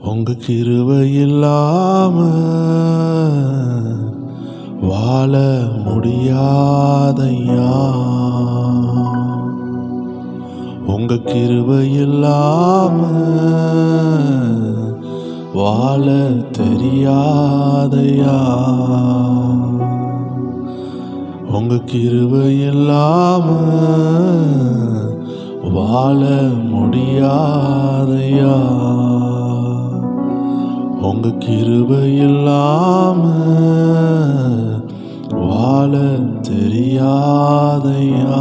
உங்க கிருபை இல்லாம வாழ முடியாதையா. உங்க கிருபை இல்லாம வாழ தெரியாதையா. உங்க கிருபை இல்லாம வாழ முடியாதையா. உங்க கிருபை இல்லாம வாழ தெரியாதையா.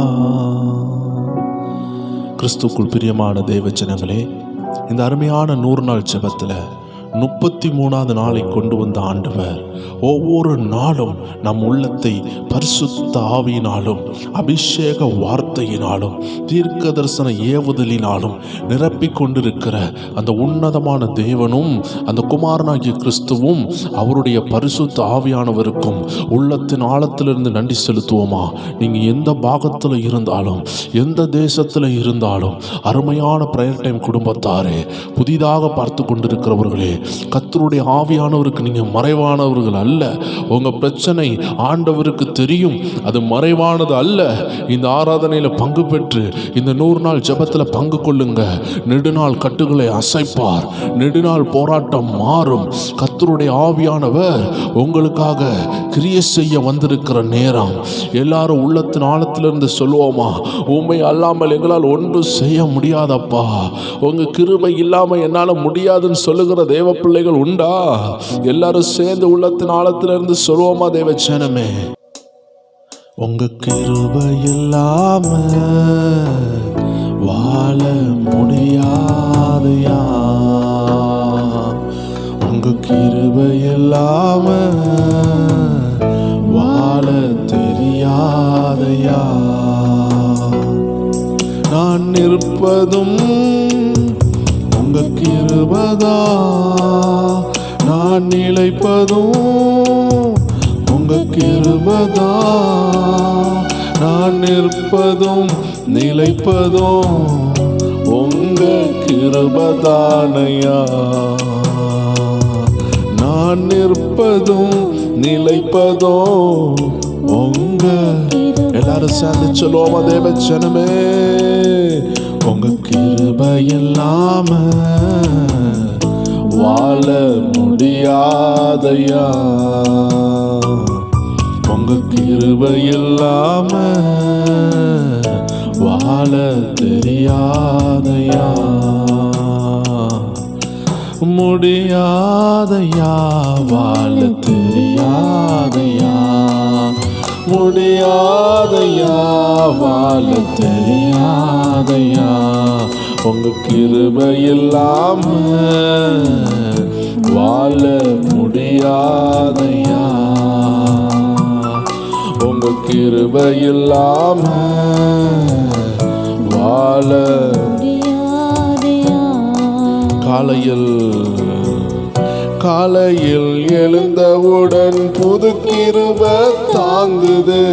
கிறிஸ்துக்குள் பிரியமான தேவ ஜனங்களே, இந்த அருமையான 100 நாள் ஜெபத்தில் 33வது நாளை கொண்டு வந்த ஆண்டவர் ஒவ்வொரு நாளும் நம் உள்ளத்தை பரிசுத்த ஆவியினாலும் அபிஷேக வார்த்தையினாலும் தீர்க்க தரிசன ஏவுதலினாலும் நிரப்பிக் கொண்டிருக்கிற அந்த உன்னதமான தேவனும் அந்த குமாரனாகிய கிறிஸ்துவும் அவருடைய பரிசுத்த ஆவியானவருக்கும் உள்ளத்தின் ஆழத்திலிருந்து நன்றி செலுத்துவோமா. நீங்கள் எந்த பாகத்தில் இருந்தாலும் எந்த தேசத்தில் இருந்தாலும் அருமையான பிரேயர் டைம் குடும்பத்தாரே, புதிதாக பார்த்து கொண்டிருக்கிறவர்களே, கர்த்தருடைய ஆவியானவருக்கு நீங்கள் மறைவானவர்கள் அல்ல. உங்கள் பிரச்சனை ஆண்டவருக்கு தெரியும், அது மறைவானது அல்ல. இந்த ஆராதனையில் பங்கு பெற்று இந்த 100 நாள் ஜெபத்தில் பங்கு கொள்ளுங்க. நெடுநாள் கட்டுகளை அசைப்பார், நெடுநாள் போராட்டம் மாறும். கர்த்தருடைய ஆவியானவர் உங்களுக்காக கிரியை செய்ய வந்திருக்கிற நேரம். எல்லாரும் உள்ளத்தின் ஆழத்திலிருந்து சொல்லுவோமா, உண்மை அல்லாமல் எங்களால் ஒன்றும் செய்ய முடியாதப்பா, உங்க கிருபை இல்லாமல் என்னால் முடியாதுன்னு சொல்லுகிற தேவ பிள்ளைகள் உண்டா? எல்லாரும் சேர்ந்து உள்ளத்தின் ஆழத்திலிருந்து சொல்லுவோமா தேவ ஜனமே. உங்க கிருபை இல்லாம வாழ முடியாதையா. உங்க கிருபை இல்லாம வாழ தெரியாதையா. நான் நிற்பதும் உங்க கிருபைதா, நான் நிலைப்பதும் உங்க கிருபைதா, நான் நிற்பதும் நிலைப்பதும் உங்க கிருபைதானையா. நான் நிற்பதும் நிலைப்பதும் உங்க. எல்லாரும் சேர்ந்து சொல்லுவோமா தேவ ஜனமே. உங்க கிருபை இல்லாம வாழ முடியாதையா. உங்க கிருபை இல்லாம வாழ தெரியாதையா. முடியாதையா, வாழ தெரியாதையா. முடியாதையா, வாழ தெரியாதையா. உங்க கிருபை இல்லாம வாழ முடியாதையா. உங்க கிருபை இல்லாம வாழ முடியாதையா. காலையில் எழுந்தவுடன் புது கிருபை தாங்குது.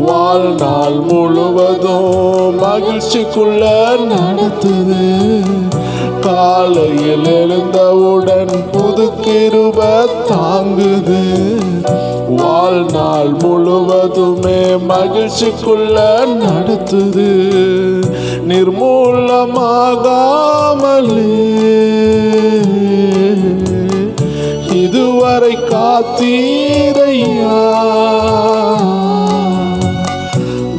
வாழ்நாள் முழுவதும் மகிழ்ச்சிக்குள்ள நடத்துது. காலையில் எழுந்தவுடன் புது கிருபை தாங்குது. வாழ்நாள் முழுவதுமே மகிழ்ச்சிக்குள்ள நடத்துது. நிர்மூலமாகாமலே இதுவரை காத்தீரையா.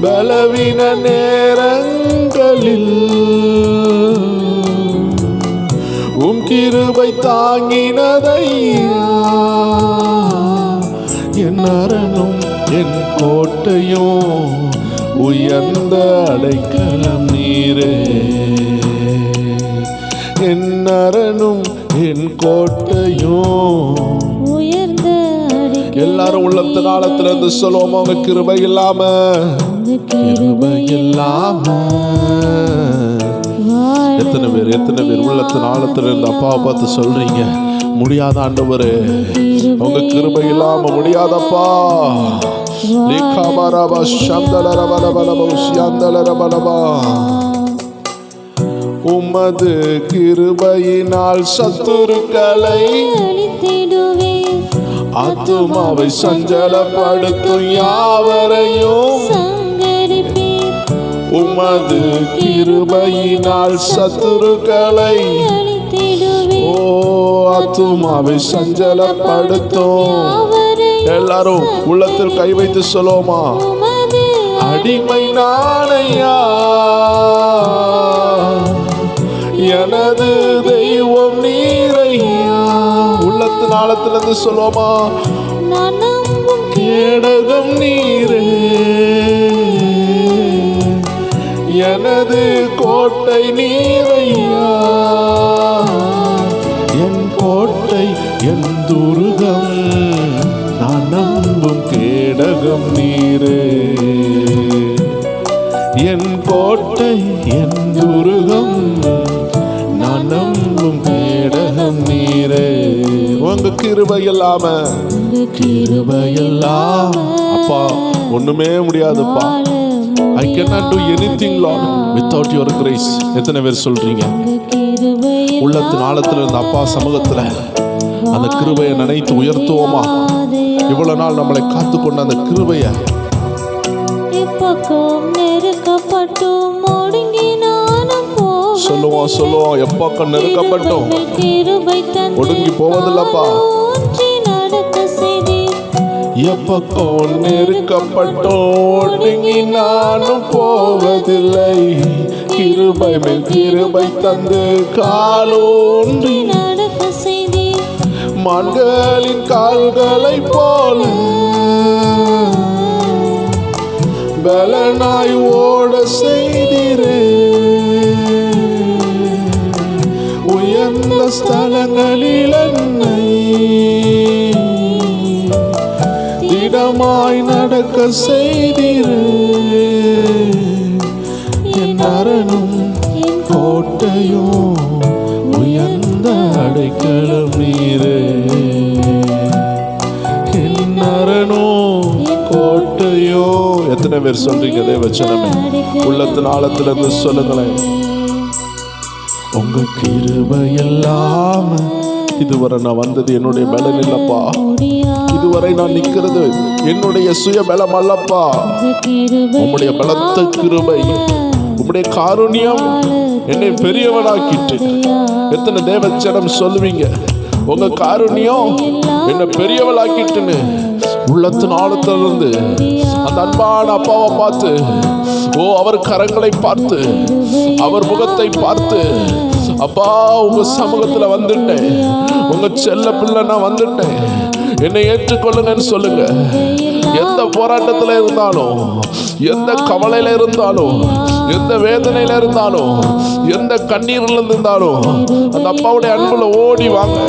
பலவீன நேரங்களில் உம் கிருபை தாங்கினதையா. என் அரணும் என் கோட்டையும் உயர்ந்த அடைக்கலம் நீரே. என் அரணும் என் கோட்டையும் உயர்ந்த. எல்லாரும் உள்ளத்து காலத்துல இருந்து சொல்லுவோம், உங்க கிருபை இல்லாம, கிருபை இல்லாம. எத்தனை பேர் உள்ளத்தின் ஆழத்துல இருந்து அப்பாவை பார்த்து சொல்றீங்க, முடியாத ஆண்டவரே, உங்க கிருபை இல்லாம முடியாதப்பா. உமது கிருபையினால் சத்துருக்களை அழித்திடுவீர். ஆத்துமாவை சஞ்சலப்படுத்தும் யாவரையும் சங்கரிப்பீர். உமது கிருபையினால் சத்துருக்களை அழித்திடுவீர். ஓ ஆத்துமாவை சஞ்சலப்படுத்தும். எல்லாரும் உள்ளத்தில் கை வைத்து சொல்லுவோமா? உமது அடிமை நானையா, எனது தெய்வம் நீரையா. உள்ளத்தின் ஆழத்திலிருந்து சொல்லுவோமா? நான் நம்பும் கேடகம் நீரே, எனது கோட்டை நீரையா. என் கோட்டை என் துருகம், நான் நம்பும் கேடகம் நீரே. என் கோட்டை என் துருகம், நான் நம்பும் கேடகம் நீரே. உங்க கிருபை இல்லாம, கிருபை இல்லாம அப்பா ஒண்ணுமே முடியாதுப்பா. I cannot do anything Lord without your grace. எத்தனை பேர் சொல்றீங்க? உள்ளத்தின் ஆழத்துல இருந்த அப்பா சமூகத்துல அந்த கிருபையை நினைத்து உயர்த்துவோமா? இவ்வளவு நாள் நம்மளை காத்து கொண்ட அந்த கிருபையை சொல்லுவோம். எப்பக்கம் நெருக்கப்பட்டோம் ஒடுங்கி போவதில்லப்பா. எப்பக்கம் நெருக்கப்பட்டோம் ஒடுங்கி நானும் போவதில்லை. கிருபை மேல் கிருபை தந்து காலூன்றி மான்களின் கால்களை போல பலனாய் ஓட செய்திரே. உயர்ந்த ஸ்தலங்களில் என்னை திடமாய் நடக்க செய்திரே. என் அரணும் கோட்டையும் உயர்ந்த அடைக்கலம் நீரே. என் அரணும் கோட்டையோ. எத்தனை பேர் சொல்றீங்க தேவச்சனமே? உள்ளத்தின் ஆழத்திலிருந்து சொல்லுங்களேன். உங்க கிருபை இல்லாம இதுவரை நான் வந்தது என்னுடைய பலன் இல்லப்பா. இதுவரை நான் நிற்கிறது என்னுடைய சுய பலம் அல்லப்பா. உம்முடைய பலத்த கிருபை, உம்முடைய காருண்யம் என்னை பெரியவனாக்கிட்டு. எத்தனை தேவச்சனம் சொல்லுவீங்க? உங்க காருண்யம் என்னை பெரியவளாக்கிட்டுன்னு. உள்ளத்தின் ஆழத்திலிருந்து அந்த அன்பான அப்பாவை பார்த்து, ஓ அவர் கரங்களை பார்த்து, அவர் முகத்தை பார்த்து, அப்பா உங்க சமூகத்துல வந்துட்டேன், உங்க செல்ல பிள்ளை நான் வந்துட்டேன், என்னை ஏற்றுக்கொள்ளுங்கன்னு சொல்லுங்க. எந்த போராட்டத்துல இருந்தாலும், எந்த கவலையில இருந்தாலும், எந்த வேதனையில இருந்தாலும், எந்த கண்ணீர்ல இருந்தாலும் அந்த அப்பாவுடைய அன்புல ஓடி வாங்க.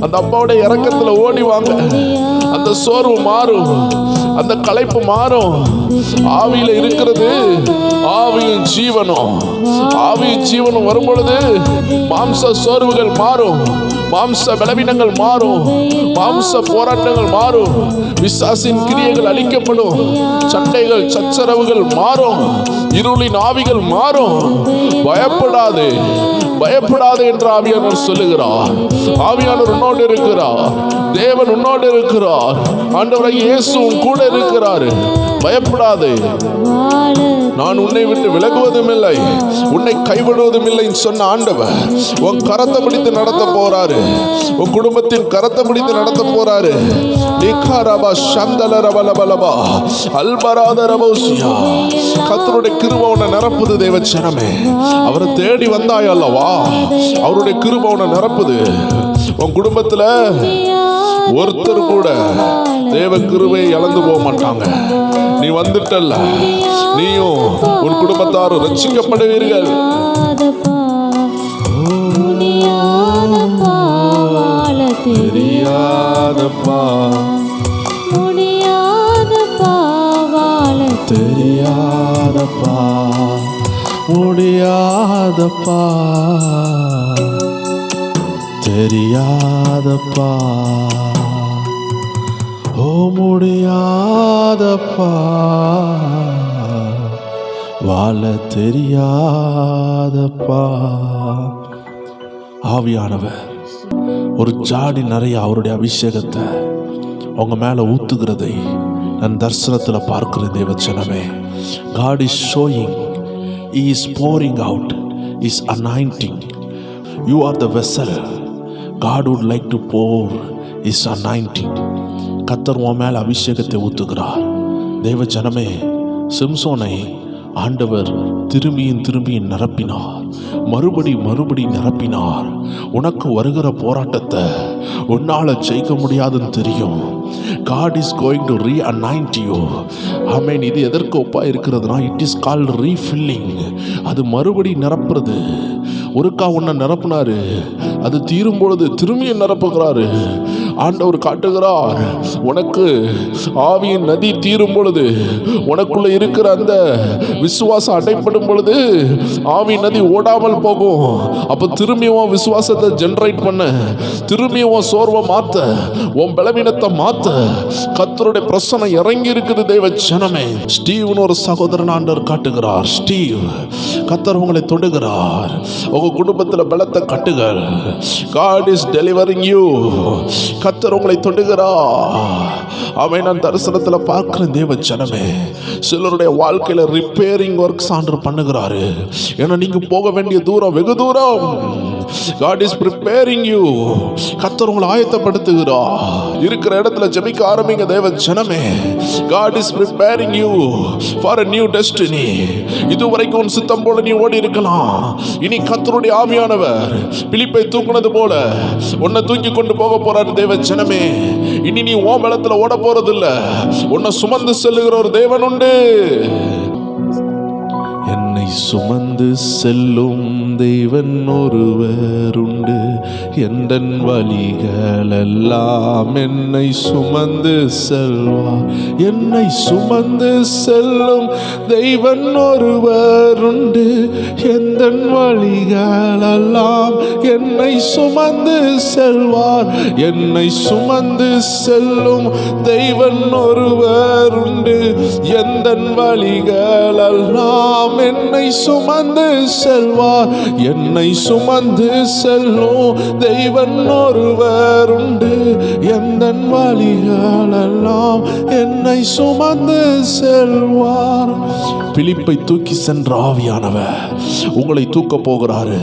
அந்த அப்பாவுடைய இரக்கத்துல ஓடி வாங்க. அந்த சோர்வு மாறும், அந்த களைப்பு மாறும். ஆவியில இருக்கிறது ஆவியும் ஜீவனும். ஆவியும் ஜீவனும் வரும் பொழுது மாம்ச சோர்வுகள் மாறும், மாம்ச பலவீனங்கள் மாறும், மாம்ச போராட்டங்கள் மாறும், பிசாசின் கிரியைகள் அழிக்கப்படும், சண்டைகள் சச்சரவுகள் மாறும், இருளின் ஆவிகள் மாறும். பயப்படாதே, பயப்படாதே என்று ஆவியானவர் சொல்லுகிறார். ஆவியானவர் உன்னோடு இருக்கிறார், தேவன் உன்னோடு இருக்கிறார், ஆண்டவராகிய இயேசு உன் கூட இருக்கிறார். பயப்படாதே, நான் உன்னை விட்டு விலகுவதும் இல்லை, உன்னை கைவிடுவதும் இல்லை சொன்ன ஆண்டவர் உன் கரத்தை பிடித்து நடத்த போறாரு. உன் குடும்பத்தின் கரத்தை பிடித்து நடத்த போறாரு. கர்த்தருடைய கிருபை உன்னை நிரப்புது தேவச்சனமே. அவரை தேடி வந்தாய் அல்லவா, அவருடைய கிருபை உன்னை நிரப்புது. உன் குடும்பத்துல ஒருத்தர் கூட தேவ கிருபையை இழந்து போக மாட்டாங்க. நீ வந்துட்டல்ல, நீயும் உன் குடும்பத்தாரும் ரட்சிக்கப்படுவீர்கள். தெரியாதப்பா, தெரியாதப்பா, முடியாதப்பா, தெரியாதப்பா, ஓ முடியாதப்பா, வாழ தெரியாதப்பா. ஆவியானவர் ஒரு ஜாடி நிறைய அவருடைய அபிஷேகத்தை உங்க மேல ஊத்துகிறதை நான் தரிசனத்தில் பார்க்கிறேன் தேவச்சனமே. God is showing, He is pouring out His anointing. You are the vessel. God would like to pour His anointing. கர்த்தர் உன் மேல அபிஷேகத்தை ஊத்துகிறார் தேவச்சனமே. சிம்சோனை ஆண்டவர் திரும்பியும் நிரப்பினார், மறுபடி நிரப்பினார். உனக்கு வருகிற போராட்டத்தை உன்னால ஜெயிக்க முடியாதுன்னு தெரியும். God is going to re-anoint you. ஆமென். இது எதற்கு ஒப்பா இருக்கிறதுனா, இட் இஸ் கால்ட் ரீஃபில்லிங். அது மறுபடி நிரப்புறது. ஒருக்கா உன்னை நிரப்புனாரு, அது தீரும் பொழுது திரும்பியும் நிரப்புகிறாரு. ஆண்டவர் காட்டுகிறார், உனக்கு ஆவியின் நதி தீரும் பொழுது, உனக்குள்ள இருக்கிற அந்த விசுவாசம் அடைப்படும் பொழுது ஆவி நதி ஓடாமல் போகும். அப்ப திரும்பியும் விசுவாசத்தை ஜெனரேட் பண்ண, திரும்பியும் சோர்வை மாத்த, உன் பலவீனத்தை மாத்த கர்த்தருடைய பிரசன்னம் இறங்கி இருக்குது தேவ ஜனமே. ஸ்டீவ்னு ஒரு சகோதரன் ஆண்டவர் காட்டுகிறார். ஸ்டீவ், கர்த்தர் உங்களை தொடுகிறார். உங்க குடும்பத்தில் பலத்தை கட்டுகள். God is delivering you. கர்த்தர் உங்களை தொடுகிறார். அவன் நான் தரிசனத்தில் பார்க்கிறேன் தேவ ஜனமே. சிலருடைய வாழ்க்கையில ரிப்பேரிங் ஒர்க்ஸ் ஆண்டவர் பண்ணுகிறாரு. ஏன்னா நீங்க போக வேண்டிய தூரம் வெகு தூரம். God is preparing you. கர்த்தர் உங்களை ஆயத்தப்படுத்துகிறார். இருக்கிற இடத்துல ஜெபிக்க ஆரம்பிங்க தேவ ஜனமே. God is preparing you for a new destiny. இதுவரைக்கும் உன் சித்தம் போல நீ ஓடி இருக்கலாம். இனி கர்த்தருடைய ஆவியானவர் பிலிப்பை தூக்குனது போல உன்னை தூக்கி கொண்டு போக போறாரு தேவ ஜனமே. இனி நீ உன் பலத்துல ஓட போறது இல்ல, உன்னை சுமந்து செல்லுகிற ஒரு தேவன் உண்டு. என்னை சுமந்து செல்லும் தேவன் ஒருவர் உண்டு. எந்தன் வழிகளெல்லாம் என்னை சுமந்து செல்வார். என்னை சுமந்து செல்லும் தெய்வன் ஒருவர் உண்டு. எந்தன் வழிகளெல்லாம் என்னை சுமந்து செல்வார். என்னை சுமந்து செல்லும் தெய்வன் ஒருவர் உண்டு. எந்தன் வழிகளெல்லாம் என்னை சுமந்து செல்வார். என்னை சுமந்து செல்லும் தெய்வன் ஒருவர் உண்டு. எந்தன் வழிகளெல்லாம் என்னை சுமந்து செல்வார். பிலிப்பை தூக்கி சென்ற ஆவியானவர் உங்களை தூக்க போகிறாரு.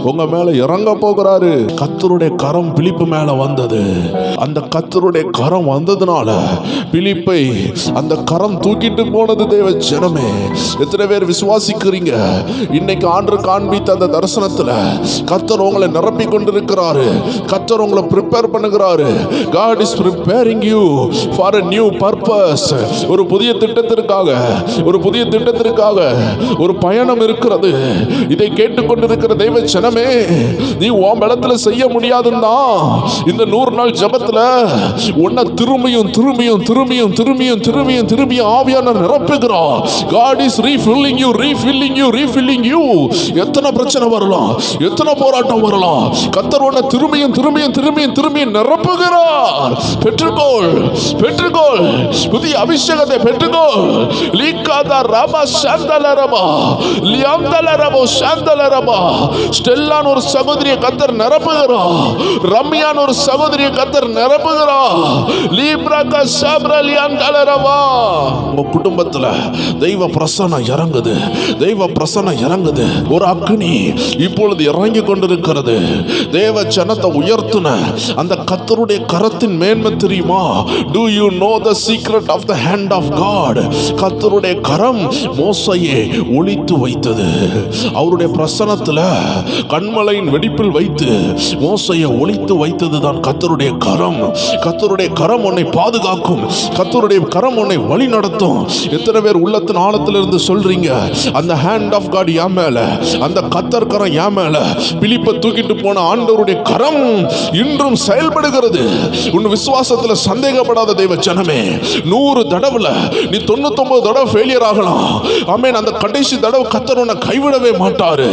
உங்க மேல இறங்க போகிறாரு. கர்த்தருடைய கரம் பிலிப்பு மேல வந்தது. அந்த கர்த்தருடைய கரம் வந்ததுனால பிலிப்பை அந்த கரம் தூக்கிட்டு போனது தேவ ஜனமே. எத்தனை பேர் விசுவாசிக்கிறீங்க? இன்னைக்கு ஆண்டவர் காண்பித்த அந்த தரிசனத்துல கர்த்தர் உங்களை நிரப்பி கொண்டிருக்கிறாரு. கர்த்தர் உங்களை prepare பண்ணுகிறாரு. God is preparing you for a new purpose. ஒரு புதிய திட்டத்திற்காக, ஒரு புதிய திட்டத்திற்காக ஒரு பயணம் இருக்கிறது. இதை கேட்டுக்கொண்டிருக்கிற தெய்வ ஜனமே, நீ உன் பலத்துல செய்ய முடியாதுன்னா இந்த 100 நாள் ஜெபத்துல உன்னை திரும்பியும் ஆவியானவர் நிரப்புகிறார். God is refilling you. எத்தனை பிரச்சனை வரலாம், எத்தனை போராட்டம் வரலாம், கர்த்தர் உன்னை திரும்பியும் நிரப்புகிறார். பெற்றுக்கொள் புதிய அபிஷேகத்தை பெற்றுக்கொள். லீகாதா ரபா சாந்தல ரபா லியாந்தல ரபோ சாந்தல ரபா. ஸ்டெல்லான் ஒரு சகோதரியை கர்த்தர் நிரப்புகிறார். ரம்யான் ஒரு சகோதரியை கர்த்தர் நிரப்புகிறார். லீப்ரகா சாப்ரா லியாந்தல ரபா. உங்க குடும்பத்துல தெய்வ பிரசன்னம் இறங்குது. ஒரு அக்னி இப்பொழுது இறங்கி கொண்டிருக்கிறது. தேவ ஜனத்தை உயர்த்தின அந்த கர்த்தருடைய கரத்தின் மேன்மை தெரியுமா? Do you know the secret of the hand of God? கர்த்தருடைய கரம் மோசையை ஒளித்து வைத்தது. அவருடைய பிரசன்னத்துல கண்மலையின் வெடிப்பில் வைத்து மோசையை ஒளித்து வைத்தது தான் கர்த்தருடைய கரம். கர்த்தருடைய கரம் உன்னை பாதுகாக்கும். கர்த்தருடைய கரம் உன்னை வழி நடத்தும். எத்தனை பேர் உள்ளத்தின் ஆழத்திலிருந்து சொல்றீங்க, அந்த hand of God என் மேல, அந்த கர்த்தர் கரம் என் மேல, பிலிப்பை தூக்கிட்டு போன ஆண்டவருடைய கரம் இன்றும் செயல்படுகிறது. உன் விசுவாசத்துல சந்தேகப்படாத தெய்வ ஜனமே, 100 தடவுல நீ 99 தடவை ஃபெயிலியர் ஆகலாம். ஆமென். அந்த கடைசி தடவை கர்த்தர் உன்னை கைவிடவே மாட்டாரு.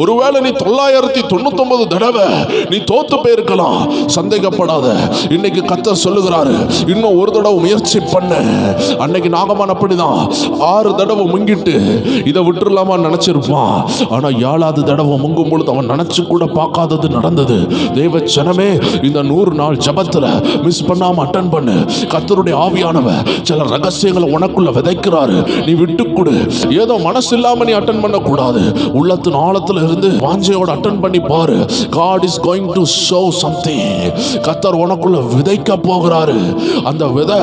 ஒருவேளை நீ 999 தடவை நீ தோத்து போயிருக்கலாம். சந்தேகப்படாத. இன்னைக்கு கர்த்தர் சொல்லுகிறாரு, இன்னும் ஒரு தடவை முயற்சி பண்ண. அன்னைக்கு நாகமான் அப்படிதான் 6 தடவை முங்கிட்டு இதை விட்டுறலாமா நினைச்சிருப்பான். ஆனா 7வது தடவை முங்கும் பொழுது அவன் நினைச்சு கூட பார்க்காதது நடந்தது. தேவ ஜனமே, இந்த 100 நாள் ஜபத்துல மிஸ் பண்ணாம அட்டன் பண்ணு. கர்த்தருடைய ஆவியானவர் சில ரகசியங்களை உனக்குள்ள விதைக்கிறாரு. நீ விட்டு கொடு. ஏதோ மனசு இல்லாம நீ அட்டன் பண்ண கூடாது. உள்ளத்தின் ஆழத்துல இருந்து வாஞ்சையோட அட்டன் பண்ணி பாரு. God is going to show something. கர்த்தர் உனக்குள்ள விதைக்க போகிறாரு. அந்த விதை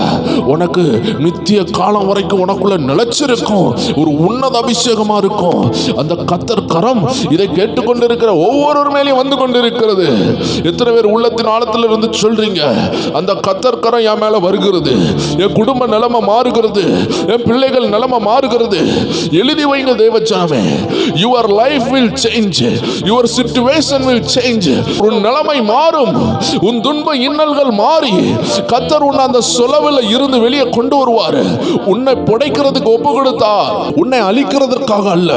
உனக்கு நித்திய காலம் வரைக்கும் உனக்குள்ள நிலைச்சிருக்கும். ஒரு உன்னத அபிஷேகமா இருக்கும். அந்த கர்த்தர் கரம் இதை கேட்டுக்கொண்டிருக்கிற ஒவ்வொரு மேலையும் வந்து கொண்டிருக்கிறது. எத்தனை பேர் உள்ளத்தின் ஆழத்தில் இருந்து சொல்றீங்க, அந்த கர்த்தர் கரம் என் மேல வருகிறது, என் குடும்ப நிலைமை மாறுகிறது, என் பிள்ளைகள் நிலைமை மாறுகிறது. எழுதி வைங்க தேவஜனமே. Your life will change. Your situation will change. உன் நிலைமை மாறும். உன் துன்ப இன்னல்கள் மாறி கர்த்தர் உன்னை அந்த சொலவில் இருந்து வெளியே கொண்டு வருவார். உன்னை புடைக்கிறதுக்கு ஒப்பு கொடுத்தார். உன்னை அழிக்கிறதற்காக அல்ல.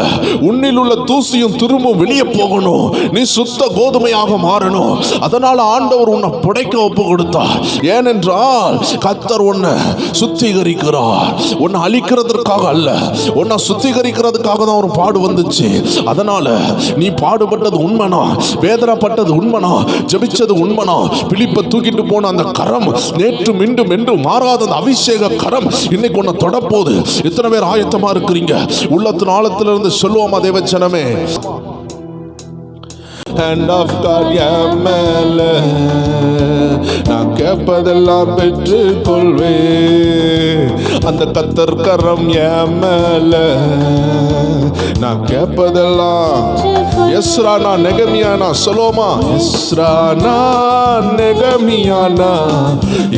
உன்னில் உள்ள தூசியும் துரும்பும் வெளியே போகணும். நீ சுத்த கோதுமையாக மாறணும். அதனால ஆண்டவர் உன்னை புடைக்க ஒப்பு கொடுத்தார். ஏனென்றால் கர்த்தர் உன்னை சுத்திகரிக்கிறார். உன்னை அழிக்கிறதற்காக அல்ல, உன்னை சுத்திகரிக்கிறதுக்காக தான் ஒரு பாடு வந்துச்சு. அதனால நீ பாடுபட்டது உண்மைனா, வேதனைப்பட்டது உண்மைனா, ஜெபிச்சது உண்மைனா, பிலிப்பை தூக்கிட்டு போன அந்த கரம் நேற்றும் இன்றும் என்று மாறாத அந்த அபிஷேக கரம் இன்னைக்கு உன்னை தொடப்போது. எத்தனை பேர் ஆயத்தமா இருக்கிறீங்க? உள்ளத்தின் ஆழத்திலிருந்து சொல்லுவோமா தேவஜனமே? Hand of God என் மேல, நான் கேட்பதெல்லாம் பெற்று கொள்வே. அந்த கர்த்தர் கரம் என் மேல, நான் கேட்பதெல்லாம். எஸ்ரானா நெகமியானா சொல்லுவோமா? எஸ்ரானா நெகமியானா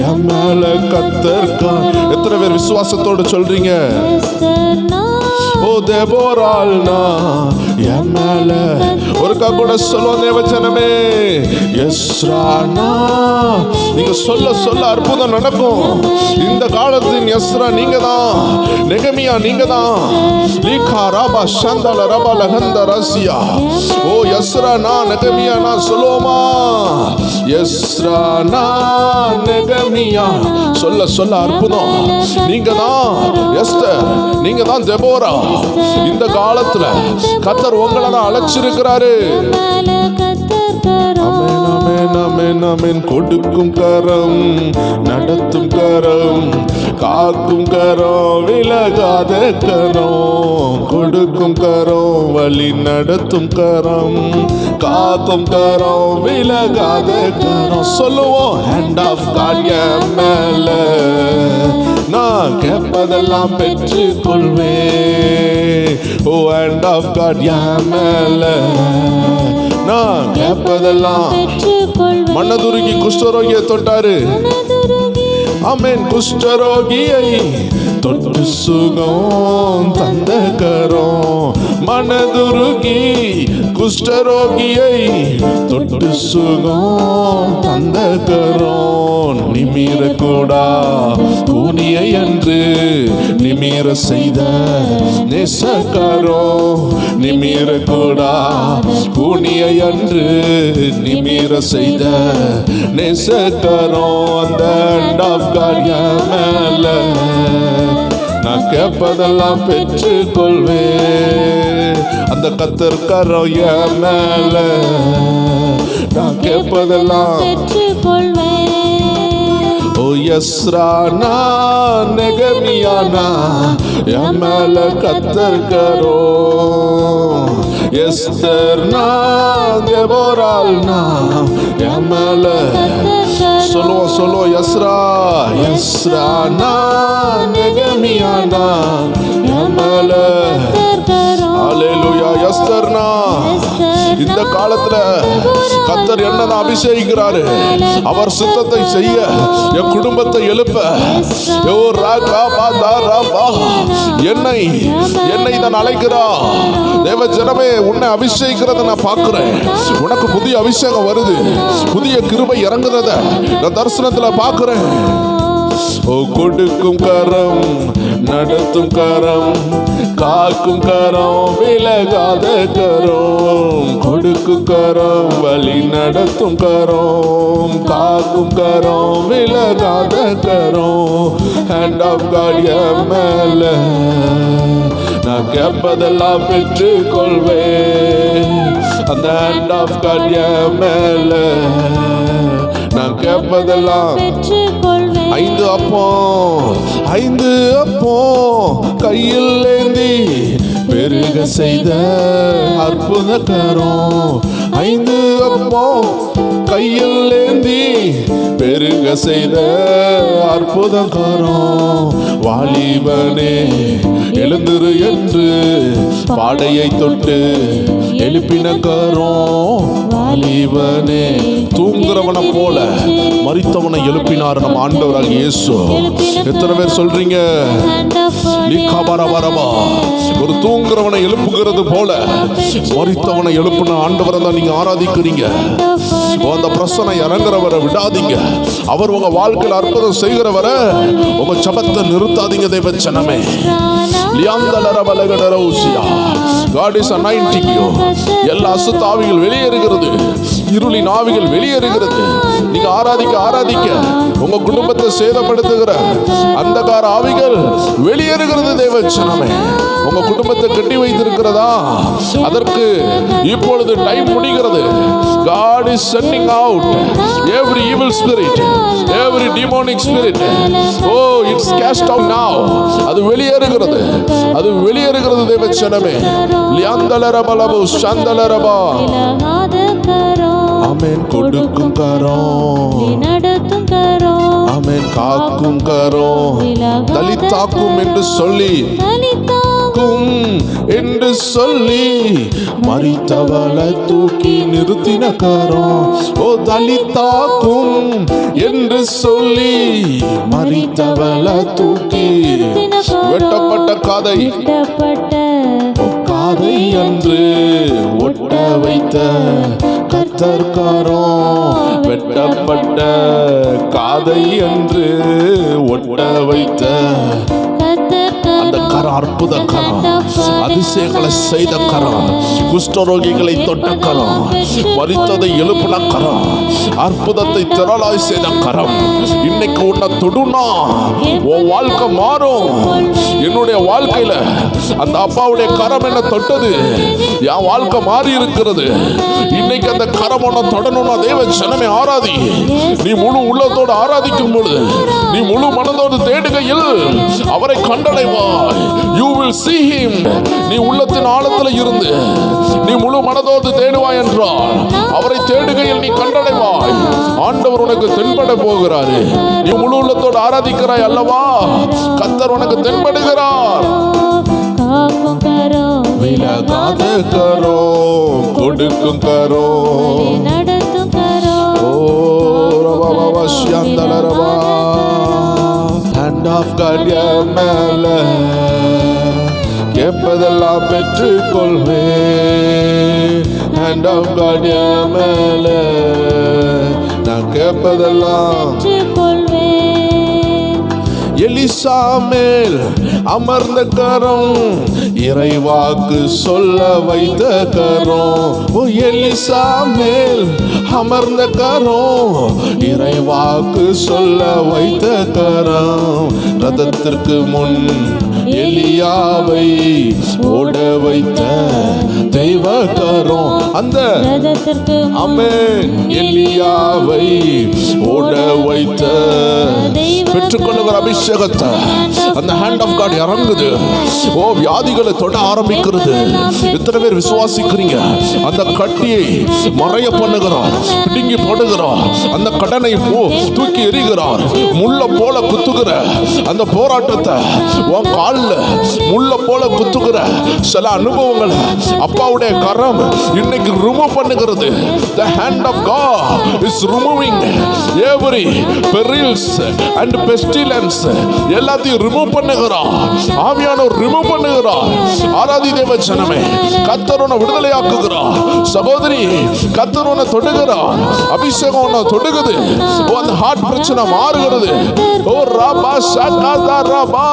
என் மேல கர்த்தர் கரம். எத்தனை பேர் விசுவாசத்தோடு சொல்றீங்க? ஓ தேபோரால்னா என் மேல. ஒருக்கா கூட சொல்லுவோம் தேவஜனமே. எஸ்ரானா. நீங்க சொல்ல சொல்ல அற்புதம் நடக்கும். இந்த காலத்தின் எஸ்ரா நீங்க தான், நெகமியா நீங்க தான். லீகா ராபா சந்தல ரபா லஹந்த ரசியா. ஓ எஸ்ரானா நெகமியானா சொல்லுவோமா? எஸ்ரானா நெகமியா. சொல்ல சொல்ல அற்புதம். நீங்க தான் எஸ்தர், நீங்க தான் தெபோரா. இந்த காலத்துல கர்த்தர் உங்களை தான் அழைச்சிருக்கிறாரு. ஆமென் ஆமென் ஆமென். கொடுக்கும் கரம், நடத்தும் கரம், காக்கும் கரம், விலகாத கரம். கொடுக்கும் கரம், வழி நடத்தும் கரம், காக்கும் கரம், விலகாத கரம். சொல்லுவோம். Hand of God என் மேல, நான் கேட்பதெல்லாம் பெற்று கொள்வே. ஓ hand of God என் மேல, நான் கேட்பதெல்லாம். மனதுருகி குஷ்டரோகியை தொட்டாரு. ஆமென். குஷ்டரோகியை தொட்டு சுகம் தந்த கரம். மனதுருகி குஷ்டரோகியை தொட்டு சுகம் தந்த கரம். நிமிர கூடா கூனியை அன்று நிமிர செய்த நேசக்கரோ. நிமிர கூடா கூனியை அன்று நிமிர செய்த நேசக்கரோ. அந்த hand of God என் மேல, நான் கேட்பதெல்லாம் பெற்று கொள்வே. அந்த கர்த்தர் கரம் என் மேல, நான் கேட்பதெல்லாம் பெற்று கொள்வே. ஓ எஸ்ரானா நெகமியானா என் மேல கர்த்தர் கரம். எஸ்தர்னா தெபோரால்னா என் மேல. சொல்லுவோம் சொல்லுவோம். எஸ்ரா எஸ்ரானா நெகமியானா என் மேல. ஹல்லேலூயா. எஸ்தர்னா இந்த காலத்துல கர்த்தர் என்னதான் அபிஷேகிக்கிறாரு, அவர் சித்தத்தை செய்ய என் குடும்பத்தை எழுப்ப என்னை தான் அழைக்கிறா. தேவ ஜனமே, உன்னை அபிஷேகிக்கிறத நான் பார்க்கிறேன். உனக்கு புதிய அபிஷேகம் வருது, புதிய கிருபை இறங்குறத நான் தரிசனத்துல பார்க்கிறேன். ஓ கொடுக்கும் கரம், நடத்தும் கரம், காக்கும் கரம், விலகாத கரம். கொடுக்கும் கரம், வழி நடத்தும் கரம், காக்கும் கரம், விலகாத கரம். ஹேண்ட் ஆஃப் காட் என் மேல, நான் கேட்பதெல்லாம் பெற்றுக் கொள்வேன். அந்த ஹேண்ட் ஆஃப் காட் என் மேல, நான் கேட்பதெல்லாம் பெற்றுக்கொள்வேன். 5 அப்பம் கையில் ஏந்தி பெருக செய்த அற்புத கரம். 5 அப்பம் கையில் ஏந்தி பெருக செய்த அற்புத கரம். வாலிபனே எழுந்திரு என்று பாடையை தொட்டு எழுப்பின கரம். வாலிபனே, தூங்குறவனை போல மரித்தவனை எழுப்பினார் நம் ஆண்டவராக இயேசு. எத்தனை பேர் சொல்றீங்க? ஒரு தூங்குறவனை எழுப்புகிறது போல மரித்தவனை எழுப்பின ஆண்டவரை தான் நீங்க ஆராதிக்கிறீங்க. அந்த பிரசனை இறங்குறவரை விடாதீங்க. அவர் உங்க வாழ்க்கையில் அற்புதம் செய்கிறவரை உங்க ஜபத்தை நிறுத்தாதீங்க. தேவ ஜனமே, God is anointing you. எல்லா அசுத்த ஆவிகள் வெளியேறுகிறது, இருளின் ஆவிகள் வெளியேறுகிறது. நீங்க ஆராதிக்க ஆராதிக்க உங்க குடும்பத்தை சேதப்படுத்துகிற அந்தகார ஆவிகள் வெளியேறுகிறது. தேவ ஜனமே, உங்க குடும்பத்தை கட்டி வைத்திருக்கிறதா, அதற்கு இப்பொழுது டைம் முடிகிறது. God is sending out every evil spirit, every demonic spirit. Oh, it's cast out now. அது வெளியேறுகிறது, அது வெளியேறுகிறது. தேவ ஜனமே, லியாந்தலரபலபு சந்தலரபா. ஆமென். கொடுக்கும் கரம், நடத்தும் கரம், ஆமென். காக்கும் கரம், தலித்தாக்கும் என்று சொல்லி, தலித்தாக்கும் என்று சொல்லி மரித்தவளை தூக்கி நிறுத்தின கரம். ஓ தலித்தாக்கும் என்று சொல்லி மரித்தவளை தூக்கி வெட்டப்பட்ட காதை, காதை என்று ஒட்ட வைத்த கர்த்தர் கரம். வெட்டப்பட்ட காதை என்று ஒட்ட வைத்த அந்த கரம், அற்புத கரம், அதிசயங்களை செய்த கரம், குஷ்டரோகிகளை தொட்ட கரம், மரித்ததை எழுப்பின கரம், அற்புதத்தை திரளாய் செய்த கரம். இன்னைக்கு உன்னை தொடுனா உன் வாழ்க்கை மாறும். என்னுடைய வாழ்க்கையில அந்த அப்பாவுடைய கரம் என்ன தொட்டது, என் வாழ்க்கை மாறி இருக்கிறது. இன்னைக்கு அந்த கரம் ஒன்ன தொடணும்னா தேவ ஜனமே ஆராதி. நீ முழு உள்ளத்தோடு ஆராதிக்கும் பொழுது, நீ முழு மனதோடு தேடுகையில் அவரை கண்டடைவாய். You will see him. நீ உள்ளத்தின் ஆழத்தில் இருந்து நீ முழு மனதோடு தேடுவாய் என்றால் அவரை தேடுகையில் நீ கண்டடைவாய். ஆண்டவர் உனக்கு தென்பட போகிறாரு. நீ முழு உள்ளத்தோடு ஆராதிக்கிறாய் அல்லவா, கர்த்தர் உனக்கு தென்படுகிறார். காக்கும் கரம், விலகாத கரம், கொடுக்கும் கரம், நடத்தும் கரம். ஓ ரபா ஷியந்தலரபா. Hand of God என் மேல, கேட்பதெல்லாம் பெற்றுக் கொள்வேன். Hand of God என் மேல, நான் கேட்பதெல்லாம் பெற்றுக்கொள்வேன். எலிசா மேல் அமர்ந்த கரம், இறைவாக்கு சொல்ல வைத்த கரம். ஓ எலிசா மேல் அமர்ந்த கரம், இறைவாக்கு சொல்ல வைத்த கரம். ரதத்திற்கு முன் எலியாவை ஓட வைத்த தெய்வ கரம். அந்த ரதத்திற்கு ஆமென், எலியாவை ஓட வைத்த பெற்றுக்கொள்ளுகிற அபிஷேகத்தை அந்த ஹேண்ட் ஆஃப் காட் இறங்குது. ஓ, வியாதிகளை தொட ஆரம்பிக்கிறது. எத்தனை பேர் விசுவாசிக்கிறீங்க? அந்த கட்டியை மறைய பண்ணுகிறார், பிடுங்கி போடுகிறார். அந்த கடனை தூக்கி எறிகிறார். முள்ள போல குத்துகிற அந்த போராட்டத்தை உன் காலில் முள்ள போல குத்துகிற சில அனுபவங்களை அப்பாவுடைய கரம் இன்னைக்கு ரிமூவ் பண்ணுகிறது. The hand of God is removing every perils and pestilence. எல்லாத்தையும் ரிமூவ் பண்ணுகிறார். ஆவியானவர் ரிமூவ் பண்ணுகிறார். ஆராதி தேவ ஜனமே, கர்த்தர் உன்னை விடுதலையாக்குகிறார். சகோதரி, கர்த்தர் உன்னை தொடுகிறார். அபிஷேகம் உன்னை தொடுகுது. அந்த ஹார்ட் பிரச்சனை மாறுகிறது. ஓ ராபா ஷாகாதா ராபா.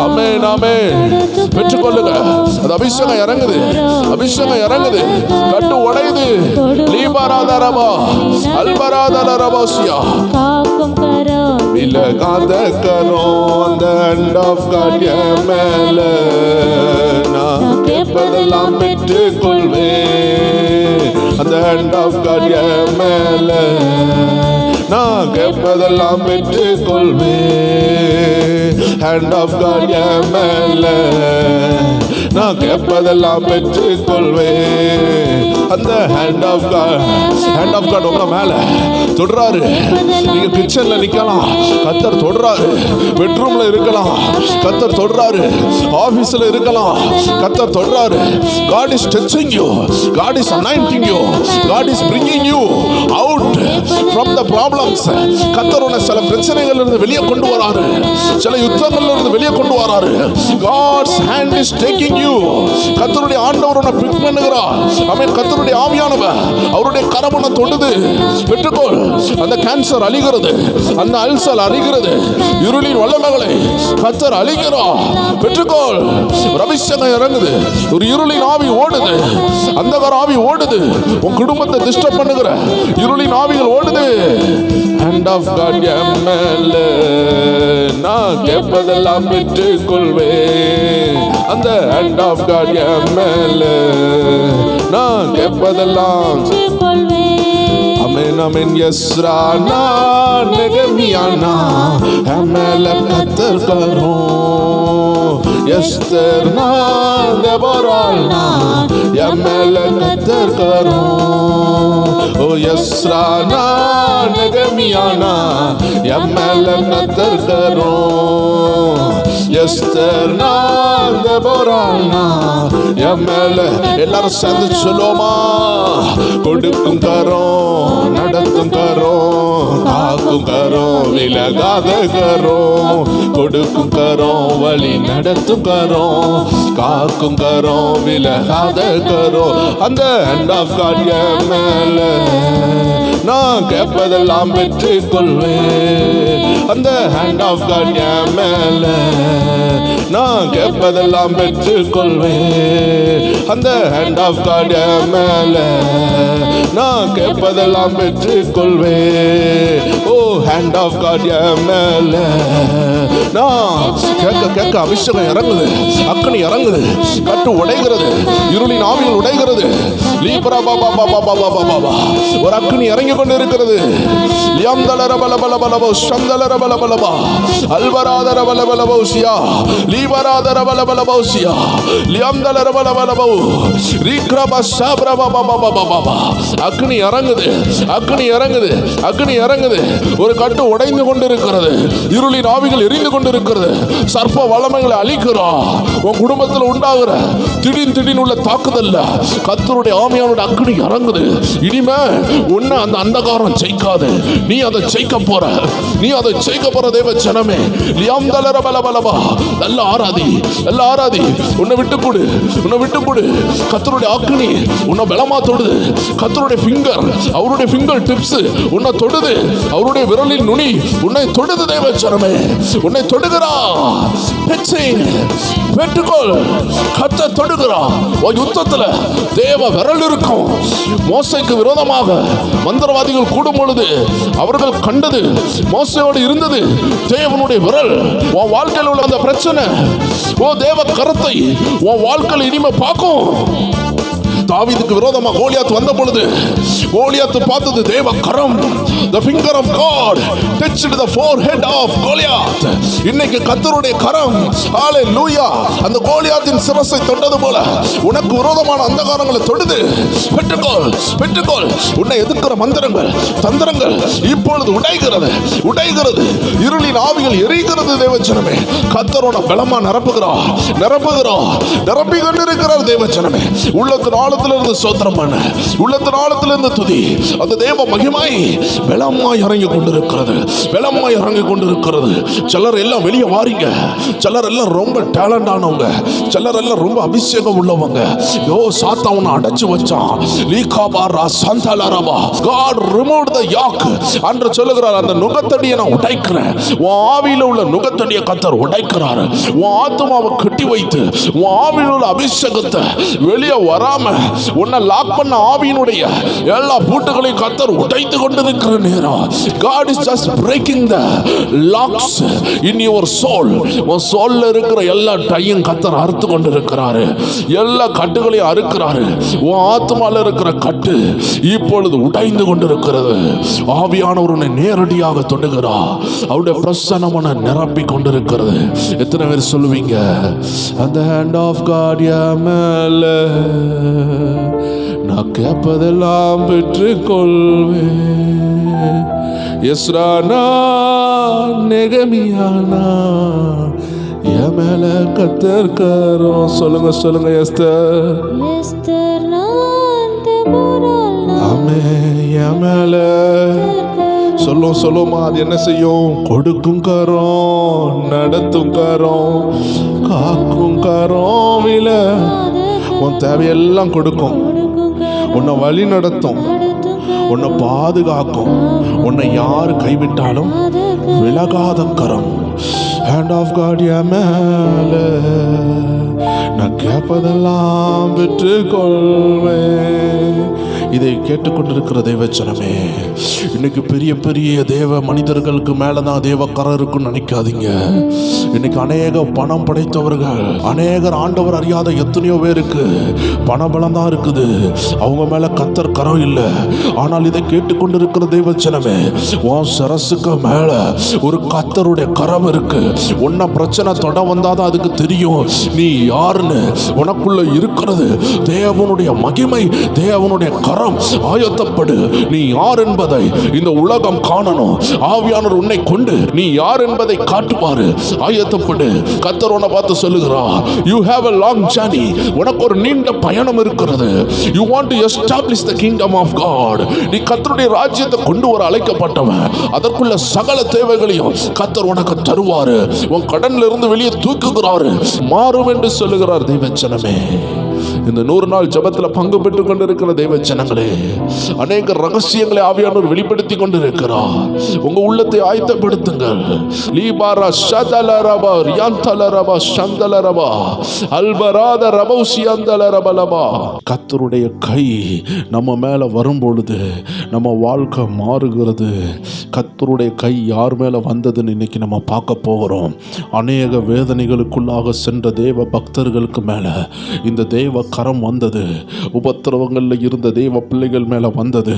ஆமென் ஆமென். பெற்றுக்கொள்ளுங்க. அந்த அபிஷேகம் இறங்குது. அபிஷேகம் இறங்குது. கட்டு உடையுது. லீபராதா ரபா அல்பராதா ரபாசியா. காக்கும் கரம் விலகாத கரம் அந்த ஹேண்ட் ஆஃப் காட் என் மேல. நான் கேட்பதெல்லாம் பெற்றுக்கொள்வேன். அந்த ஹேண்ட் ஆஃப் காட் என் மேல. நான் கேட்பதெல்லாம் பெற்றுக்கொள்வேன். ஹேண்ட் ஆஃப் காட் என் மேல. நான் கேட்பதெல்லாம் பெற்றுக்கொள்வேன். அந்த ஹேண்ட் ஆஃப் காட் உங்க மேல தொடுறாரு. நீங்க கிச்சன்ல நிக்கலாம், கர்த்தர் தொடுறாரு. பெட்ரூம்ல இருக்கலாம், கர்த்தர் தொடுறாரு. ஆபீஸ்ல இருக்கலாம், கர்த்தர் தொடுறாரு. God is touching you. God is anointing you. God is bringing you out from the problems. கர்த்தர் உன்னை சில பிரச்சனைகள்ல இருந்து வெளியே கொண்டு வராரு. சில யுத்தங்கள்ல இருந்து வெளியே கொண்டு வராரு. God's hand is taking you. கர்த்தருடைய ஆண்டவர் உன்னை பிக் பண்ணுகிறார். ஆமென். கர்த்தருடைய ஆவியானவர் அவருடைய கரம் உன்னை தொடுது. பெற்றுக்கொள். அந்த கேன்சர் அழிகிறது. அந்த அல்சர் அழிகிறது. இருளின் வல்லமைகளை கர்த்தர் அழிக்கிறார். பெற்றுக்கொள். அபிஷேகம் இறங்குது. ஒரு இருளின் ஆவி ஓடுது. அந்தகார ஆவி ஓடுது. உன் குடும்பத்தை டிஸ்டர்ப் பண்ணுகிற இருளின் ஆவிகள் ஓடுது. ஹேண்ட் ஆஃப் காட் என் மேல. நான் கேட்பதெல்லாம் பெற்றுக்கொள்வேன். அந்த ஹேண்ட் ஆஃப் காட் என் மேல. நான் கேட்பதெல்லாம் அமேன் அமேன். எஸ்ரானா நெகமியானா மேல கர்த்தர் கரம். எஸ்தர்னா தெபோரானா மேல கர்த்தர் கரம். ஓ எஸ்ரானா நெகமியானா மேல கர்த்தர் கரம். எஸ்தர்னா தெபோரானா மேல. எல்லாரும் சேர்ந்து சொல்லுவோமா? கொடுக்கும் கரம், நடத்தும் கரம், காக்கும் கரம், விலகாத கரம். கொடுக்கும் கரம், வழி நடத்தும் கரம், காக்கும் கரம், விலகாத கரம். அந்த ஹேண்ட் ஆஃப் காட் என் மேல. நான் கேட்பதெல்லாம் பெற்றுக்கொள்வேன். அந்த ஹேண்ட் ஆஃப் காட் என் மேல. நான் கேட்பதெல்லாம் பெற்றுக்கொள்வேன். அந்த ஹேண்ட் ஆஃப் காட் என் மேல. நான் கேட்பதெல்லாம் பெற்றுக்கொள்வேன். ஓ ஹேண்ட் ஆஃப் காட் என் மேல. நான் கேட்க கேட்க அபிஷேகம் இறங்குது. அக்கனி இறங்குது. கட்டு உடைகிறது. இருளின் ஆவிகள் உடைகிறது. லீபரா பாபா பாபா பாபா பாபா. ஒரு அக்கனி இறங்கி கொண்டு இருக்கிறது. லியம்தலர பலபலபலபோ சந்தலர பலபலபா அல்வராதர பலபலபோசியா லீபராதர பலபலபோசியா லியம்தலர பலபலபோ ரீக்ரபா சாப்ரா பாபா பாபா பாபா. அக்னி இறங்குது. அக்னி இறங்குது. அக்னி இறங்குது. ஒரு கட்டு உடைந்து கொண்டிருக்கிறது. இருளின் ஆவிகள் எரிந்து கொண்டிருக்கிறது. சர்ப்ப வல்லமைகளை அழிக்கிறோம். உன் குடும்பத்தில் உண்டாகிற திடீர் உள்ள தாக்குதல்ல கர்த்தருடைய ஆவியானோட அக்னி இறங்குது. இனிமே உன்னை அந்த அந்தகாரம் ஜெயிக்காது. நீ அதை ஜெயிக்க போற. நீ அதை ஜெயிக்க போற தேவ ஜனமே. லியாம்தலர பலபலபா. நல்ல ஆராதி, நல்ல ஆராதி. உன்னை விட்டு கொடு, உன்னை விட்டு கொடு. கர்த்தருடைய அக்னி உன்னை பலமா தொடுது. கர்த்தருடைய ஃபிங்கர், அவருடைய ஃபிங்கர் டிப்ஸ் உன்னை தொடுது. அவருடைய விரலின் நுனி உன்னை தொடுது தேவ ஜனமே. உன்னை தொடுகிறா. பெற்றுக்கொள். கர்த்தர் தொடுகிறா. யுத்தத்துல தேவ விரல் இருக்கும். மோசேக்கு விரோதமாக மந்திரவாதிகள் கூடும் பொழுது அவர்கள் கண்டது மோசேயோடு இருந்தது தேவனுடைய விரல். உன் வாழ்க்கையில் உள்ள அந்த பிரச்சனை, ஓ தேவ கரத்தை உன் வாழ்க்கையில் இனிமே பார்க்கும். தாவீதுக்கு விரோதமாக கோலியாத் வந்த பொழுது கோலியாத் பார்த்தது தேவ கரம். The finger of God touched the forehead of Goliath. இன்னைக்கு கர்த்தருடைய கரம் ஹalleluya அந்த கோலியாத்தின் சிரசை தொட்டது போல உனக்கு விரோதமான அந்தகாரங்களை தொடுது. பெற்றுக்கொள். உன்னை எதிர்க்கிற மந்திரங்கள் தந்திரங்கள் இப்பொழுது உடைகிறது. இருளின் ஆவிகள் எரிகிறது. தேவஜனமே, கர்த்தரோட பலமா நிரப்பி கொண்டிருக்கிறார். தேவஜனமே, உள்ளத்தின் ஆழத்திலிருந்து ஸ்தோத்திரம் பண்ண, உள்ளத்தின் ஆழத்திலிருந்து துதி. அந்த தேவ மகிமை பலமாய் இறங்கி கொண்டிருக்கிறது. சிலர் எல்லாம் வெளியே வாரீங்க. சிலர் எல்லாம் ரொம்ப டேலண்ட் ஆனவங்க. சிலர் எல்லாம் ரொம்ப அபிஷேகம் உள்ளவங்க. சாத்தானை அடைச்சு வச்சான். God removed the yoke. அன்று சொல்லுகிறார், அந்த நுகத்தடியை நான் உடைக்கிறேன். உன் ஆவியில உள்ள நுகத்தடியை கர்த்தர் உடைக்கிறார். உன் ஆத்துமாவை கட்டி வைத்து உன் ஆவியில் உள்ள அபிஷேகத்தை வெளியே வராம உன்னை லாக் பண்ண ஆவியினுடைய எல்லா பூட்டுகளையும் கர்த்தர் உடைத்து கொண்டிருக்கிற நேரம். God is just breaking the locks in your soul. உன் சோல்ல இருக்கிற எல்லா டையும் கர்த்தர் அறுத்து கொண்டிருக்கிறாரு. எல்லா கட்டுகளையும் அறுக்கிறாரு. உன் ஆத்துமால இருக்கிற கட்டு இப்பொழுது உடைந்து கொண்டிருக்கிறது. ஆவியானவர் உன்னை நேரடியாக தொடுகிறார். அவருடைய பிரசன்னம் உன்னை நிரப்பி கொண்டிருக்கிறது. எத்தனை பேர் சொல்லுவீங்க, அந்த ஹேண்ட் ஆஃப் காட் என் மேல நான் கேட்பதெல்லாம் பெற்றுக்கொள்வேன். எஸ்ரானா நெகமியானா என் மேல கர்த்தர் கரம். சொல்லுங்க எஸ்தர். ஆமே, என் மேல சொல்லுமா. அது என்ன செய்யும்? கொடுக்கும் கரம், நடத்தும் கரம், காக்கும் கரம். இல்ல, உன் தேவையெல்லாம் கொடுக்கும், உன்னை வழி நடத்தும், உன்னை பாதுகாக்கும். உன்னை யார் கைவிட்டாலும் விலகாத கரம். ஹேண்ட் ஆஃப் காட் என் மேல நான் கேட்பதெல்லாம் பெற்றுக்கொள்வேன். இதை கேட்டுக்கொண்டிருக்கிற தேவச்சனமே, இன்னைக்கு பெரிய பெரிய தேவ மனிதர்களுக்கு மேலதான் தேவக்கரம் இருக்குன்னு நினைக்காதீங்க. இன்னைக்கு அநேக பணம் படைத்தவர்கள், அநேகர் ஆண்டவர் அறியாத எத்தனையோ பேருக்கு பணபலம் தான் இருக்குது. அவங்க மேல கர்த்தர் கரம் இல்லை. ஆனால் இதை கேட்டுக்கொண்டிருக்கிற தேவச்சனமே, உன் சரசுக்கு மேல ஒரு கர்த்தருடைய கரம் இருக்கு. உன்ன பிரச்சனை தொட வந்தாதான் அதுக்கு தெரியும் நீ யாருன்னு. உனக்குள்ள இருக்கிறது தேவனுடைய மகிமை, தேவனுடைய கரம். ஆயத்தப்படு. நீ யார் என்பதை இந்த உலகம் காணணும். ஆவியானவர் உன்னை கொண்டு நீ யார் என்பதை காட்டுவாரு. ஆயத்தப்படு. கர்த்தர் உன்னை பார்த்து சொல்லுகிறார், you have a long journey. உனக்கு ஒரு நீண்ட பயணம் இருக்கிறது. you want to establish the kingdom of God. நீ கர்த்தருடைய ராஜ்யத்தை கொண்டு வர அழைக்கப்பட்டவன். அதற்குள்ள சகல தேவைகளையும் கர்த்தர் உனக்கு தருவாரு. உன் கடன்ல இருந்து வெளியே தூக்குகிறாரு. மாறும் என்று சொல்லுகிறார் தேவச்சனமே. இந்த 100 நாள் ஜபத்தில் பங்கு பெற்றுக் கொண்டிருக்கிற தேவ ஜனங்களே, அநேக ரகசியங்களை ஆவியானவர் வெளிப்படுத்தி கொண்டிருக்கிறார். உங்க உள்ளத்தை ஆயத்தப்படுத்துங்கள். லீபாரா ஷதலரபா ரியாந்தலரபா ஷந்தலரபா அல்பராத ரபௌசியந்தலரபலபா. கர்த்தருடைய கை நம்ம மேல வரும் பொழுது நம்ம வாழ்க்கை மாறுகிறது. கர்த்தருடைய கை யார் மேல வந்ததுன்னு இன்னைக்கு நம்ம பார்க்க போகிறோம். அநேக வேதனைகளுக்குள்ளாக சென்ற தேவ பக்தர்களுக்கு மேல இந்த தேவ கரம் வந்தது. உபத்திரவங்களில் இருந்த தேவ பிள்ளைகள் மேல வந்தது.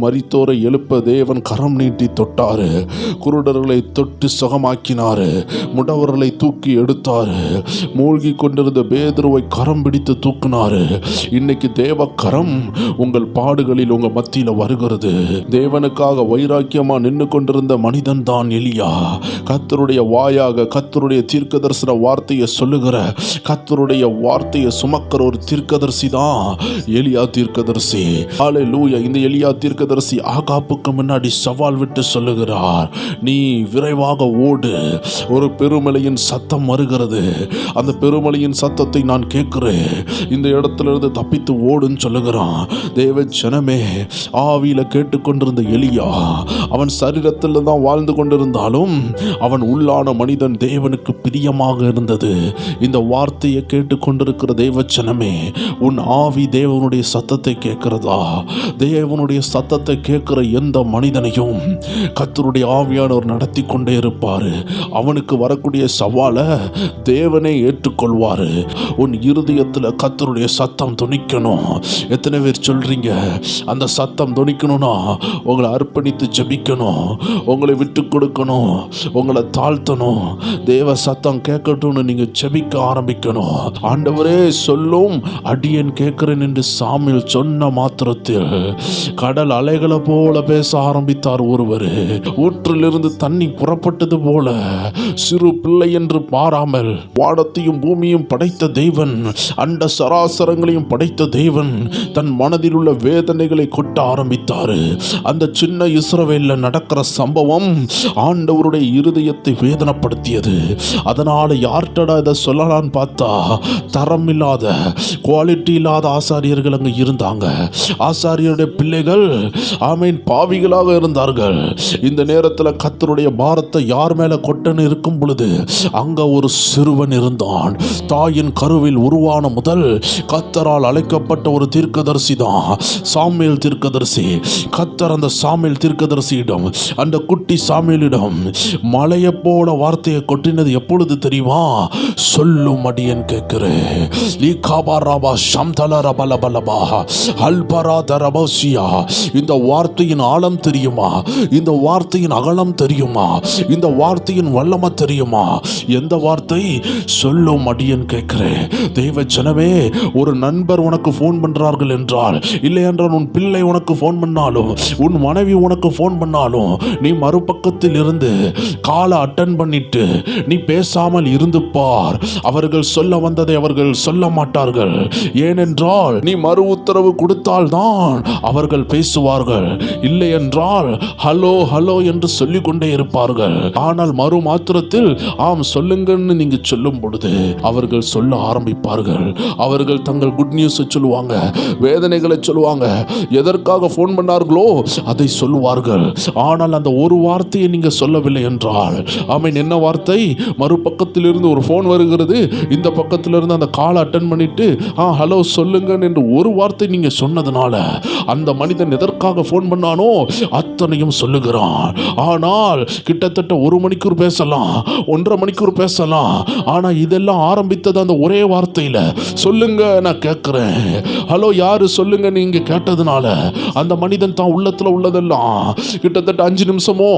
மரித்தோரை எழுப்ப தேவன் கரம் நீட்டி தொட்டாரு. குருடர்களை தொட்டு சுகமாக்கினாரு. முடவர்களை தூக்கி எடுத்தாரு. மூழ்கி கொண்டிருந்த பேதுருவை கரம் பிடித்து தூக்கினாரு. இன்னைக்கு தேவ கரம் உங்கள் பாடுகளில் உங்க மத்தியில வருகிறது. தேவனுக்காக வைராக்கியமா நின்று கொண்டிருந்த மனிதன் தான் எலியா. கர்த்தருடைய வாயாக கர்த்தருடைய தீர்க்கதரிசன வார்த்தையை சொல்லுகிற, கர்த்தருடைய வார்த்தையை சுமக்கிற ஒரு தீர்க்கதரிசி தான் எலியா தீர்க்கதரிசி. ஹல்லேலூயா. இந்த எலியா தீர்க்கதரிசி ஆகாப்புக்கு முன்னாடி சவால் விட்டு சொல்லுகிறார், நீ விரைவாக ஓடு. ஒரு பெருமலையின் சத்தம் வருகிறது. அந்த பெருமலையின் சத்தத்தை நான் கேட்கிறேன். இந்த இடத்துல இருந்து தப்பித்து ஓடுன்னு சொல்லுகிறான். தேவ ஜனமே, ஆவியில கேட்டுக்கொண்டிருந்த எலியா அவன் சரீரத்தில் தான் வாழ்ந்து கொண்டிருந்தாலும் அவன் உள்ளான மனிதன் தேவனுக்கு பிரியமாக இருந்தது. இந்த வார்த்தையை கேட்டுக்கொண்டிருக்கிற தேவ ஜனமே, உன் ஆவி தேவனுடைய சத்தத்தை கேட்கிறதா? தேவனுடைய சத்தத்தை கேட்கிற எந்த மனிதனையும் கர்த்தருடைய ஆவியானவர் நடத்தி கொண்டே இருப்பாரு. அவனுக்கு வரக்கூடிய சவாலை தேவனே ஏற்றுக்கொள்வாரு. உன் இருதயத்தில் கர்த்தருடைய சத்தம் துணிக்கணும். எத்தனை பேர் சொல்றீங்க அந்த சத்தம் துணிக்கணும்னா உங்களை அர்ப்பணித்து ஜெபிக்கணும், உங்களை விட்டு கொடுக்கணும், உங்களை தாழ்த்தணும், தேவ சத்தம் கேட்கட்டும்னு நீங்க ஜெபிக்க ஆரம்பிக்கணும். ஆண்டவரே சொல்லும் அடியேன் கேட்கிறேன் என்று சாமுவேல் சொன்ன மாத்திரத்தில் கடல் அலைகளை போல பேச ஆரம்பித்தார் ஒருவர். ஊற்றிலிருந்து தண்ணி புறப்பட்டது போல சிறு பிள்ளை என்று பாராமல் வானத்தையும் பூமியும் படைத்த தேவன், அண்ட சராசரங்களையும் படைத்த தேவன் தன் மனதில் உள்ள வேதனைகளை கொட்ட ஆரம்பித்தார். அந்த சின்ன இஸ்ரவேல்ல நடக்கிற சம்பவம் ஆண்டவருடைய இருதயத்தை வேதனைப்படுத்தியது. அதனால யார்கிட்ட இதை சொல்லலான்னு பார்த்தா தரம் இல்லாத, குவாலிட்டி இல்லாத ஆசாரியர்கள் அங்க இருந்தாங்க. ஆசாரியருடைய பிள்ளைகள் ஆமீன் பாவிகளாக இருந்தார்கள். இந்த நேரத்தில் கர்த்தருடைய பாரத்தை யார் மேல கொட்டன்னு இருக்கும் பொழுது அங்க ஒரு சிறுவன் இருந்தான். தாயின் கருவில் உருவான முதல் கர்த்தரால் அழைக்கப்பட்ட ஒரு தீர்க்கதரிசி தான் சாமுவேல் தீர்க்கதரிசி. கர்த்தர் அந்த சாமுவேல் தீர்க்கதரிசியிடம், அந்த குட்டி சாமுவேலிடம் மலையை போல வார்த்தையை கொட்டினது எப்பொழுது தெரியுமா? சொல்லும் அடியேன் கேட்கிறேன். இந்த வார்த்தையின் ஆழம் தெரியுமா? இந்த வார்த்தையின் அகலம் தெரியுமா? இந்த வார்த்தையின் வல்லமை தெரியுமா? எந்த வார்த்தை? சொல்லும் அடியேன் கேட்கிறேன். தேவ ஜனமே, ஒரு நண்பர் உனக்கு போன் பண்றார்கள் என்றால், இல்லை என்றால் உன் பிள்ளை உனக்கு போன் பண்ணாலும், உன் மனைவி உனக்கு போன் பண்ணாலும், நீ மறுபக்கத்தில் இருந்து காலை அட்டன் பண்ணிட்டு நீ பேசாமல் இருந்து பார். அவர்கள் சொல்ல வந்ததை அவர்கள் சொல்ல மாட்டார்கள். ஏனென்றால் நீ மறு உத்தரவு கொடுத்தால்தான் அவர்கள் பேசுவார்கள். இல்லை என்றால் ஹலோ ஹலோ என்று சொல்லிக் கொண்டே இருப்பார்கள். ஆனால் மறு மாத்திரத்தில் ஆம் சொல்லுங்கன்னு நீங்க சொல்லும் பொழுது அவர்கள் சொல்ல ஆரம்பிப்பார்கள். அவர்கள் தங்கள் குட் நியூஸ் சொல்லுவாங்க, வேதனைகளை சொல்லுவாங்க, எதற்காக போன் பண்ணார்களோ அதை சொல்லுவார்கள். ஆனால் அந்த ஒரு வார்த்தையை நீங்க சொல்லவில்லை என்றால், ஆமீன், என்ன வார்த்தை? மறுபக்கத்தில் இருந்து ஒரு போன் வருகிறது, இந்த பக்கத்தில் இருந்து அந்த காலை அட்டன் பண்ணிட்டு ஹலோ சொல்லுங்க என்று ஒரு வார்த்தை நீங்க சொன்னதுனால அந்த மனிதன் எதற்காக போன் பண்ணானோ அத்தனையும் சொல்லுகிறான். ஆனால் கிட்டத்தட்ட 1 மணிக்கூர் பேசலாம், 1.5 மணிக்கூர் பேசலாம். ஆனா இதெல்லாம் ஆரம்பித்தது அந்த ஒரே வார்த்தையில, சொல்லுங்க நான் கேட்கிறேன், ஹலோ யாரு சொல்லுங்க நீங்க கேட்டதுனால அந்த மனிதன் தான் உள்ளத்துல உள்ளதெல்லாம் கிட்டத்தட்ட 5 நிமிஷமோ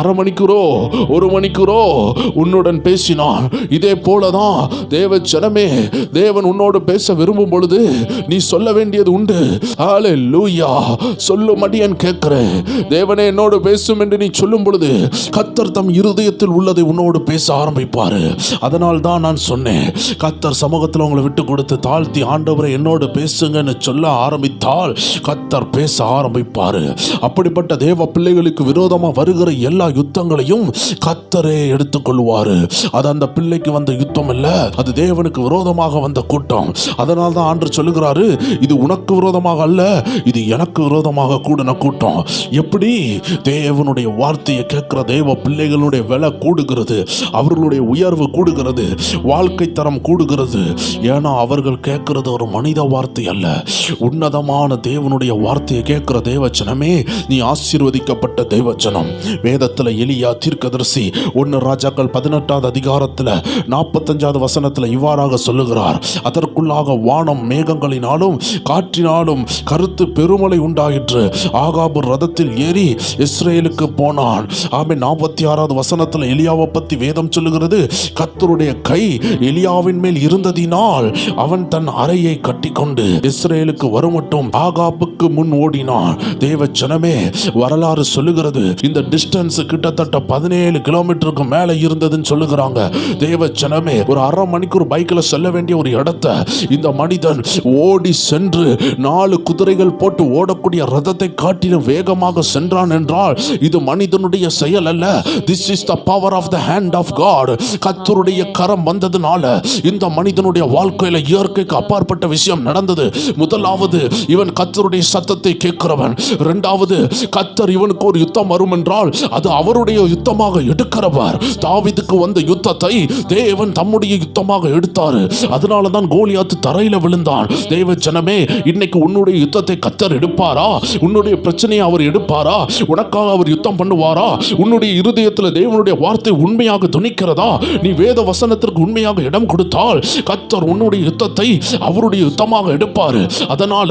1/2 மணிக்கூரோ 1 மணிக்கூரோ உன்னுடன் பேசினான். இதே போலதான் தேவ ஜனமே, தேவன் உன்னோடு பேச விரும்பும் பொழுது நீ சொல்ல வேண்டியது உண்டு. ஹல்லேலூயா. சொல்லும் அடியேன் கேட்கிறேன். தேவனே என்னோடு பேசும் என்று நீ சொல்லும் பொழுது கர்த்தர் தம் இருதயத்தில் உள்ளதை உன்னோடு பேச ஆரம்பிப்பாரு. அதனால் தான் நான் சொன்னேன், கர்த்தர் சமூகத்தில் உங்களை விட்டு கொடுத்து தாழ்த்தி ஆண்டவரை என்னோடு பேசுங்கன்னு சொல்ல ஆரம்பித்தால் கர்த்தர் பேச ஆரம்பிப்பாரு. அப்படிப்பட்ட தேவ பிள்ளைகளுக்கு விரோதமா வருகிற எல்லா யுத்தங்களையும் கர்த்தரே எடுத்துக்கொள்வாரு. அது அந்த பிள்ளைக்கு வந்த யுத்தம் இல்ல, அது தேவனுக்கு விரோதமாக வந்த கூட்டம். அதனால் தான் ஆண்டவர் சொல்லுகிறாரு, இது உனக்கு விரோதமாக அல்ல, இது எனக்கு விரோதமாக கூடின கூட்டம். எப்படி? தேவனுடைய வார்த்தையை கேட்கிற தேவ பிள்ளைகளுடைய விலை கூடுகிறது, அவர்களுடைய உயர்வு கூடுகிறது, வாழ்க்கை தரம் கூடுகிறது. ஏன்னா அவர்கள் கேட்கிறது ஒரு மனித வார்த்தை அல்ல, உன்னதமான தேவனுடைய வார்த்தையை கேட்கிற தேவச்சனமே, நீ ஆசீர்வதிக்கப்பட்ட தேவச்சனம். வேதத்தில் எலியா தீர்க்கதரிசி 1 ராஜாக்கள் 18வது அதிகாரத்தில் 45வது வசனத்தில் இவ்வாறாக சொல்லுகிறார், அதற்குள்ளாக வானம் மேகங்களினாலும் காற்றினாலும் கருத்து பெருமழை உண்டாயிற்று. ஆகாபு ரதத்தில் ஏறி இஸ்ரேலுக்கு போனான். ஆமென். 46வது வசனத்தில் எலியாவை பற்றி வேதம் சொல்லுகிறது, கர்த்தருடைய கை எலியாவின் மேல் இருந்ததினால் அவன் தன் அறையை கட்டிக்கொண்டு இஸ்ரேலுக்கு வருமட்டும் ஆகாபுக்கு முன் ஓடினான். தேவ ஜனமே, வரலாறு சொல்லுகிறது இந்த டிஸ்டன்ஸ் கிட்டத்தட்ட 17 கிலோமீட்டருக்கு மேல இருந்ததுன்னு சொல்லுகிறாங்க. தேவ ஜனமே, ஒரு 1/2 மணிக்கூர் பைக்ல செல்ல வேண்டிய ஒரு இடத்தை இந்த மனிதன் ஓடி சென்று 4 குதிரைகள் போட்டு ஓடக்கூடிய ரதத்தை காட்டிலும் வேகமாக சென்றான் என்றால் இது மனிதனுடைய செயல் அல்ல. This is the power of the hand of God. கர்த்தருடைய கரம் வந்ததுனால இந்த மனிதனுடைய வாழ்க்கையில இயற்கைக்கு அப்பாற்பட்ட விஷயம் நடந்தது. முதலாவது, இவன் கர்த்தருடைய சத்தத்தை கேட்கிறவன். இரண்டாவது, கர்த்தர் இவனுக்கு ஒரு யுத்தம் வரும் என்றால் அது அவருடைய யுத்தமாக எடுக்கிறவர். தாவீதுக்கு வந்த யுத்தத்தை தேவன் தம்முடைய யுத்தமாக எடுத்தார். அதனால தான் கோலியாத் கோலியாத்து தரையில விழுந்தான். தேவ ஜனமே, இன்னைக்கு உன்னுடைய யுத்தத்தை கர்த்தர் எடுப்பாரா? உன்னுடைய பிரச்சனையை அவர் எடுப்பாரா? உனக்காக அவர் யுத்தம் பண்ணுவாரா? உன்னுடைய இருதயத்தில் தேவனுடைய வார்த்தை உண்மையாக துணிக்கிறதா? நீ வேத வசனத்திற்கு உண்மையாக இடம் கொடுத்தால் கர்த்தர் உன்னுடைய யுத்தத்தை அவருடைய யுத்தமாக எடுப்பாரு. அதனால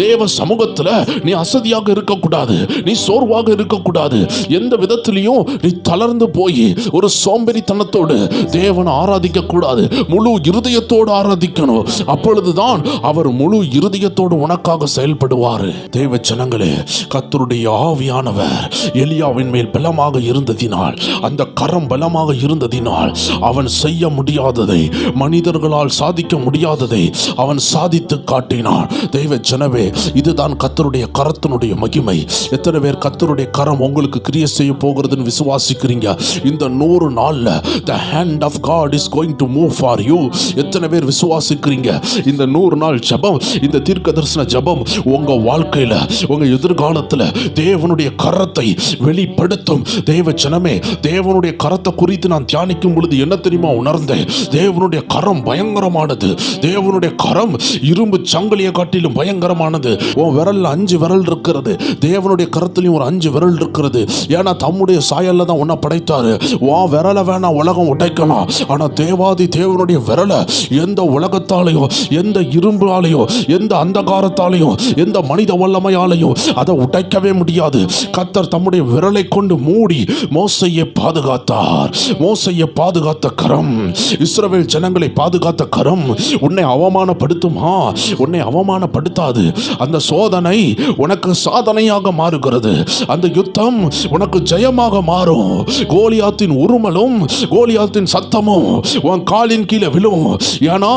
தேவ சமூகத்துல நீ அசதியாக இருக்கக்கூடாது, நீ சோர்வாக இருக்கக்கூடாது. எந்த விதத்திலையும் நீ தளர்ந்து போய் ஒரு சோம்பேறித்தனத்தோடு தேவனை ஆராதிக்க கூடாது. முழு இருதயத்தோடு ஆராதிக்கணும். அப்பொழுதுதான் அவர் முழு இருதயத்தோடு உனக்காக செயல்படுவார். தேவ ஜனங்களே, கர்த்தருடைய ஆவியானவர் எலியாவின் மேல் பலமாக இருந்ததினால், அந்த கரம் பலமாக இருந்ததினால் அவன் செய்ய முடியாததை, மனிதர்களால் சாதிக்க முடியாததை அவன் சாதித்து காட்டினான். தேவ ஜனமே, இதுதான் கர்த்தருடைய கரத்தினுடைய மகிமை. எத்தனை பேர் கர்த்தருடைய கரம் உங்களுக்கு கிரியை செய்ய போகிறதுன்னு விசுவாசிக்கிறீங்க? இந்த 100 நாள்ல the hand of God is going to move for you. எத்தனை பேர் விசுவாசிக்கிறீங்க? இந்த 100 நாள் ஜெபம், இந்த தீர்க்கதரிசன ஜெபம் உங்க வாழ்க்கையில, உங்க எதிர்காலத்துல தேவனுடைய கரத்தை வெளிப்படுத்தும். தேவ ஜனமே, தேவனுடைய கரத்தை குறித்து நான் தியானிக்கும் பொழுது என்ன தெரியுமா உணர்ந்தேன்? தேவனுடைய கரம் பயங்கரமானது. தேவனுடைய கரம் இரும்பு சங்கிலியை காட்டிலும் பயங்கரமானது. உன் விரல்ல 5 விரல் இருக்கிறது, தேவனுடைய கரத்திலையும் ஒரு 5 விரல் இருக்கிறது. ஏன்னா தம்முடைய சாயல்ல தான் உன்னை படைத்தாரு. உன் விரலை வேணா உலகம் உடைக்கலாம், ஆனா தேவாதி தேவனுடைய விரலை எந்த உலகத்தாலேயோ, எந்த இரும்பாலேயோ, எந்த அந்தகாரத்தாலேயோ, எந்த மனித வல்லமையாலேயோ அதை உடைக்கவே முடியாது. கர்த்தர் தம்முடைய விரலை கொண்டு மூடி மோசையை பாதுகாத்தார். மோசையை பாதுகாத்த கரம், இஸ்ரவேல் ஜனங்களை பாதுகாத்த கரம் உன்னை அவமானப்படுத்துமா? உன்னை அவமானப்படுத்தாது. அந்த சோதனை உனக்கு சாதனையாக மாறுகிறது. அந்த யுத்தம் உனக்கு ஜெயமாக மாறும். கோலியாத்தின் உருமலும் கோலியாத்தின் சத்தமும் உன் காலின் கீழே விழும். ஏன்னா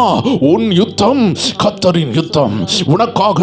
உன் யுத்தம் கர்த்தரின் யுத்தம். உனக்காக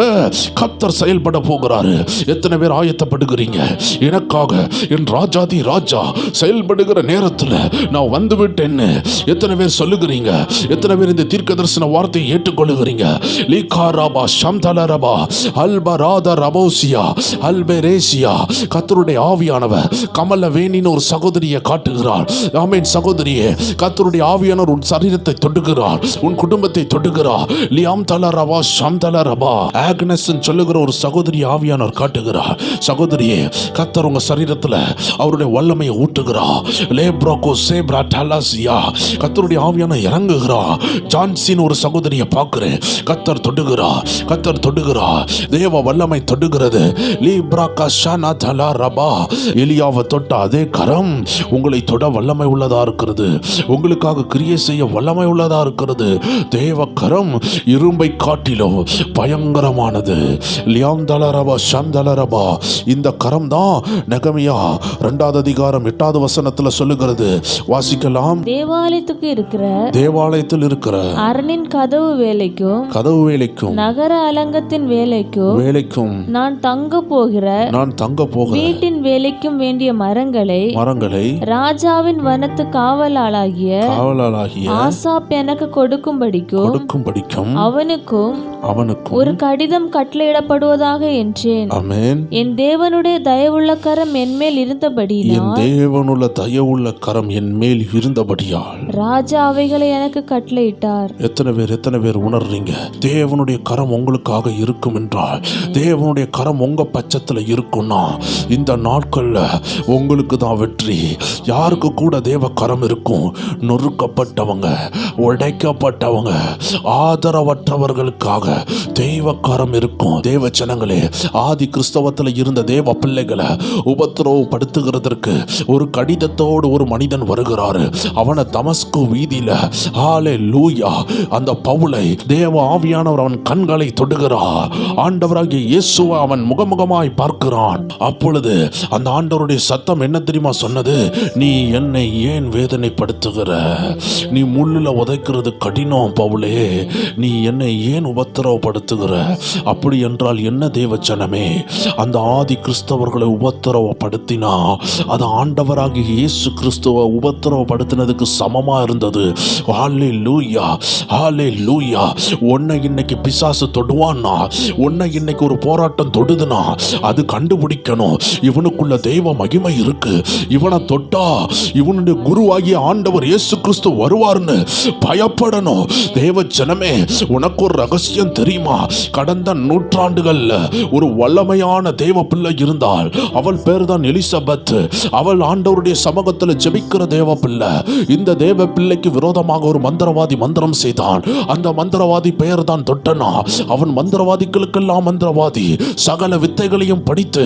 கர்த்தர் செயல்பட போகிறாரு. எத்தனை பேர் ஆயத்தப்படுகிறீங்க? எனக்காக என் ராஜாதி ராஜா செயல்படுகிற நேரத்தில் நான் வந்து விட்டேன்னு எத்தனை பேர் சொல்லுகிறீங்க? எத்தனை பேர் இந்த தீர்க்கதரிசன வார்த்தையை ஏற்றுக்கொள்ளுகிறீங்க? லீகாராபா ஷம்தலரபா அல்பராத ரபோசியா அல்பெரேசியா. கர்த்தருடைய ஆவியானவர் கமலவேணின்னு ஒரு சகோதரியை காட்டுகிறார். ஆமென். சகோதரியே, கர்த்தருடைய ஆவியானவர் உன் சரீரத்தை தொடுகிறார், உன் குடும்பத்தை தொடுகிறார். லியாம் தலரபா ஷம்தலரபா ஆக்னஸ் சொல்லுகிற ஒரு சகோதரி ஆவியானவர் காட்டுகிறார். சகோதரியே, கர்த்தர் உங்க சரீரத்தில் அவருடைய வல்லமையை ஊட்டுகிறார். லேப்ரோகோ சேப்ரா டலாசியா. கர்த்தருடைய ஆவியானவர் இறங்குகிறார். ஜான்சின் ஒரு சகோதரியை பார்க்கிறேன். கர்த்தர் தொடுகிறார், கர்த்தர் தொடுகிறார். தேவ வல்லமை தொடுகிறது. லீப்ராகா ஷானா தலா ரபா. எலியாவை தொட்ட அதே கரம் உங்களை தொட வல்லமை உள்ளதா இருக்கிறது. உங்களுக்காக கிரியை செய்ய வல்லமை உள்ளதா இருக்கிறது. தேவ கரம் இரும்பை காட்டிலும் பயங்கரமானது. லியாம் தலரபா ஷம்தலரபா. இந்த கரம் தான் நெகமியா 2வது அதிகாரம் 8வது வசனத்துல சொல்லுகிறது. வாசிக்கலாம். தேவாலயத்தில் இருக்கிற அரணின் கதவு வேலைக்கும் நகர அலங்கத்தின் வேலைக்கும் நான் தங்க போகிற வீட்டின் வேலைக்கும் வேண்டிய மரங்களை ராஜாவின் வனத்து காவலாளாகிய ஆசாப் எனக்கு கொடுக்கும்படிக்கும் அவனுக்கும் ஒரு கடிதம் கட்டளையிடப்படுவதாக என்றேன். என் தேவனுடைய தயவுள்ள கரம் என்மேல் இருந்தபடியால் ராஜா அவைகளை எனக்கு கட்டளையிட்டார். எத்தனை பேர் உணர்றீங்க? தேவனுடைய கரம் உங்களுக்காக இருக்கும் என்றால், தேவனுடைய கரம் உங்க பட்சத்துல இருக்கும்னா இந்த நாட்கள்ல உங்களுக்கு தான் வெற்றி. யாருக்கு கூட தேவ கரம் இருக்கும்? நொறுக்கப்பட்டவங்க, உடைக்கப்பட்டவங்க, ஆதரவற்றவர்களுக்காக தெய்வ கரம் இருக்கும். தேவ ஜனங்களே, ஆதி கிறிஸ்தவத்தில் இருந்த தேவ பிள்ளைகளை உபத்திரவப்படுத்துகிறதற்கு ஒரு கடிதத்தோடு ஒரு மனிதன் வருகிறாரு. அவனை தமஸ்கு வீதியில ஹல்லேலூயா அந்த பவுலை தேவ ஆவியானவர் அவன் கண்களை தொடுகிறார். ஆண்டவராகிய இயேசுவை அவன் முகமுகமாய் பார்க்கிறான். அப்பொழுது அந்த ஆண்டவருடைய சத்தம் என்ன தெரியுமா சொன்னது? நீ என்னை ஏன் வேதனைப்படுத்துகிற? நீ முள்ளுல உதைக்கிறது கடினம் பவுலே. நீ என்னை ஏன் உபத்திர உபத்திரவப்படுத்துகிற. அப்படி என்றால் என்ன தேவச்சனமே? அந்த ஆதி கிறிஸ்தவர்களை உபத்திரவப்படுத்தினா அது ஆண்டவராகிய இயேசு கிறிஸ்துவை உபத்திரவப்படுத்தினதுக்கு சமமா இருந்தது. ஹல்லேலூயா, ஹல்லேலூயா. உன்னை இன்னைக்கு பிசாசு தொடுவான்னா, உன்னை இன்னைக்கு ஒரு போராட்டம் தொடுதுனா, அது கண்டுபிடிக்கணும் இவனுக்குள்ள தெய்வ மகிமை இருக்கு, இவனை தொட்டா இவனுடைய குருவாகிய ஆண்டவர் இயேசு கிறிஸ்து வருவார்னு பயப்படணும். தேவ ஜனமே, உனக்கு ஒரு ரகசியம் தெரியுமா? கடந்த நூற்றாண்டுகள்ல ஒரு வல்லமையான தேவ பிள்ளை இருந்தால், அவள் பேர் தான் எலிசபெத். அவள் ஆண்டவருடைய சமூகத்தில் ஜெபிக்கிற தேவ பிள்ளை. இந்த தேவ பிள்ளைக்கு விரோதமாக ஒரு மந்திரவாதி மந்திரம் செய்தான். அந்த மந்திரவாதி பெயர் தான் தொட்டனா. அவன் மந்திரவாதிகளுக்கெல்லாம் மந்திரவாதி. சகல வித்தைகளையும் படித்து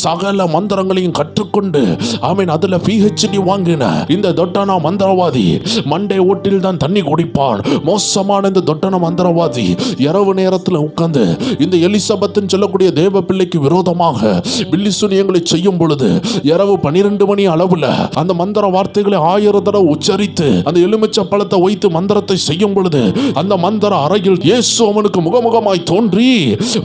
சகல மந்திரங்களையும் கற்றுக்கொண்டு அவன் அதுல PhD வாங்கின இந்த தொட்டனா மந்திரவாதி மண்டே ஓட்டில் தான் தண்ணி குடிப்பான். மோசமான இந்த தொட்டன மந்திரவாதி இரவு நேரத்தில் உட்கார்ந்து இந்த எலிசபெத் சொல்லக்கூடிய தேவ பிள்ளைக்கு விரோதமாக பில்லி சுனியங்களை செய்யும் பொழுது இரவு 12 மணி அளவுல அந்த மந்திர வார்த்தைகளை 1000 தடவை உச்சரித்து அந்த எலுமிச்சை பழத்தை வைத்து மந்திரத்தை செய்யும் பொழுது அந்த மந்திர அறையில் இயேசு அவனுக்கு முகமுகமாய் தோன்றி,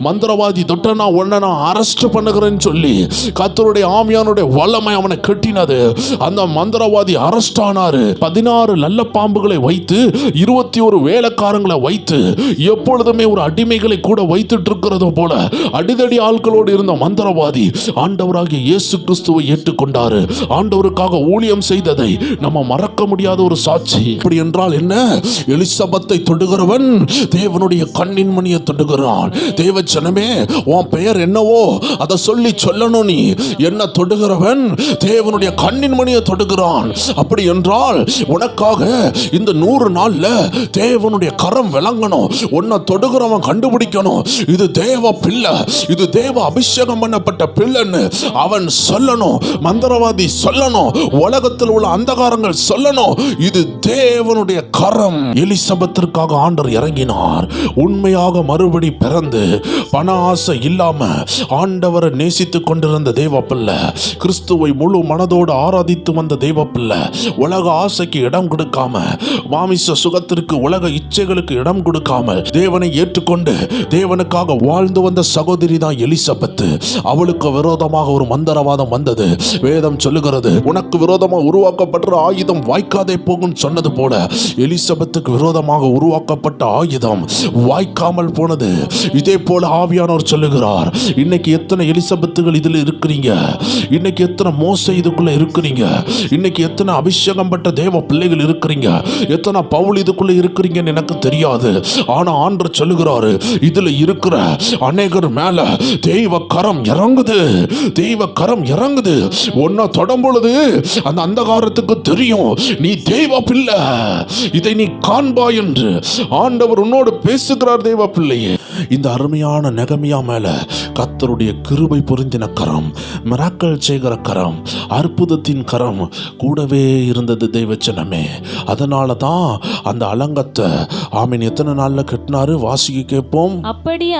மந்திரவாதி தொட்டனா உன்னை நான் அரெஸ்ட் பண்ணுகிறேன்னு சொல்லி கர்த்தருடைய ஆவியானுடைய வல்லமை அவனை கட்டினது. அந்த மந்திரவாதி அரெஸ்ட் ஆனாரு. 16 நல்ல பாம்புகளை வைத்து 21 வேலைக்காரங்களை வைத்து எப்பொழுதுமே ஒரு அடிமைகளை கூட வைத்துட்டு இருக்கிறது போல அடிதடி ஆட்களோடு இருந்த மந்திரவாதி ஆண்டவராகிய இயேசு கிறிஸ்துவை ஏற்றுக்கொண்டாரு. ஆண்டவருக்காக ஊழியம் செய்ததை நம்ம மறக்க முடியாத ஒரு சாட்சி. இப்படி என்றால் என்ன? எலிசபெத்தை தொடுகிறவன் தேவனுடைய கண்ணின் மணியை தொடுகிறான். தேவ ஜனமே, உன் பெயர் என்னவோ அதை சொல்லணும். நீ என்ன தொடுகிறவன் தேவனுடைய கண்ணின் மணியை தொடுகிறான். அப்படி என்றால் உனக்காக இந்த 100 நாள்ல தேவனுடைய கரம் விளங்கணும். உன்னை தொடுகிறவன் கண்டுபிடிக்கணும், இது தேவ பிள்ளை, இது தேவ அபிஷேகம் பண்ணப்பட்ட பிள்ளைன்னு அவன் சொல்லணும். மந்திரவாதி சொல்லணும், உலகத்தில் உள்ள அந்தகாரங்கள் சொல்லணும், இது தேவனுடைய கரம். எலிசபெத்திற்காக ஆண்டவர் இறங்கினார். உண்மையாக மறுபடி பிறந்து பண ஆசை இல்லாம ஆண்டவரை நேசித்துக் கொண்டிருந்த தேவ பிள்ளை, கிறிஸ்துவை முழு மனதோடு ஆராதித்து வந்த தேவ பிள்ளை, உலக ஆசைக்கு இடம் கொடுக்காம, மாமிச சுகத்திற்கு உலக இச்சைகளுக்கு இடம் கொடுக்காமல் தேவனை ஏற்றுக்கொண்டு தேவனுக்காக வாழ்ந்து வந்த சகோதரி தான் எலிசபெத். அவளுக்கு விரோதமாக ஒரு மந்திரவாதம் வந்தது. வேதம் சொல்லுகிறது, உனக்கு விரோதமாக உருவாக்கப்பட்ட ஆயுதம் வாய்க்காதே போகும் சொன்னது போல எலிசபெத்துக்கு விரோதமாக உருவாக்கப்பட்ட ஆயுதம் வாய்க்காமல் போனது. இதே போல ஆவியானவர் சொல்லுகிறார், இன்னைக்கு எத்தனை எலிசபெத்துகள் இதுல இருக்கிறீங்க, இன்னைக்கு எத்தனை மோசே இதுக்குள்ள இருக்கிறீங்க, இன்னைக்கு எத்தனை அபிஷேகம் பட்ட தேவ பிள்ளைகள் இருக்கிறீங்க, எத்தனை பவுல் இதுக்குள்ள இருக்கிறீங்கன்னு எனக்கு தெரியாது. ஆனா ஆண்டவர் சொல்லுகிறாரு, இதுல இருக்கிற அநேகர் மேல தெய்வ கரம் இறங்குது, தெய்வ கரம் இறங்குது. ஒன்ன தொடும் பொழுது அந்த அந்தகாரத்துக்கு தெரியும் நீ தெய்வ பிள்ளை, இதை நீ காண்பா என்று ஆண்டவர் உன்னோடு பேசுகிறார். தேவ பிள்ளையே, இந்த அருமையான நெகமியா மேல கர்த்தருடைய கிருபை பொருந்தின கரம், மிராக்கிள் செய்கிற கரம், அற்புதத்தின் கரம் கூடவே இருந்தது தேவச்சனமே. அதனால தான் அந்த அலங்கத்தை ஆமீன் எத்தனை நாள்ல கட்டினாரு? வாசிக்க கேட்போம். அப்படியே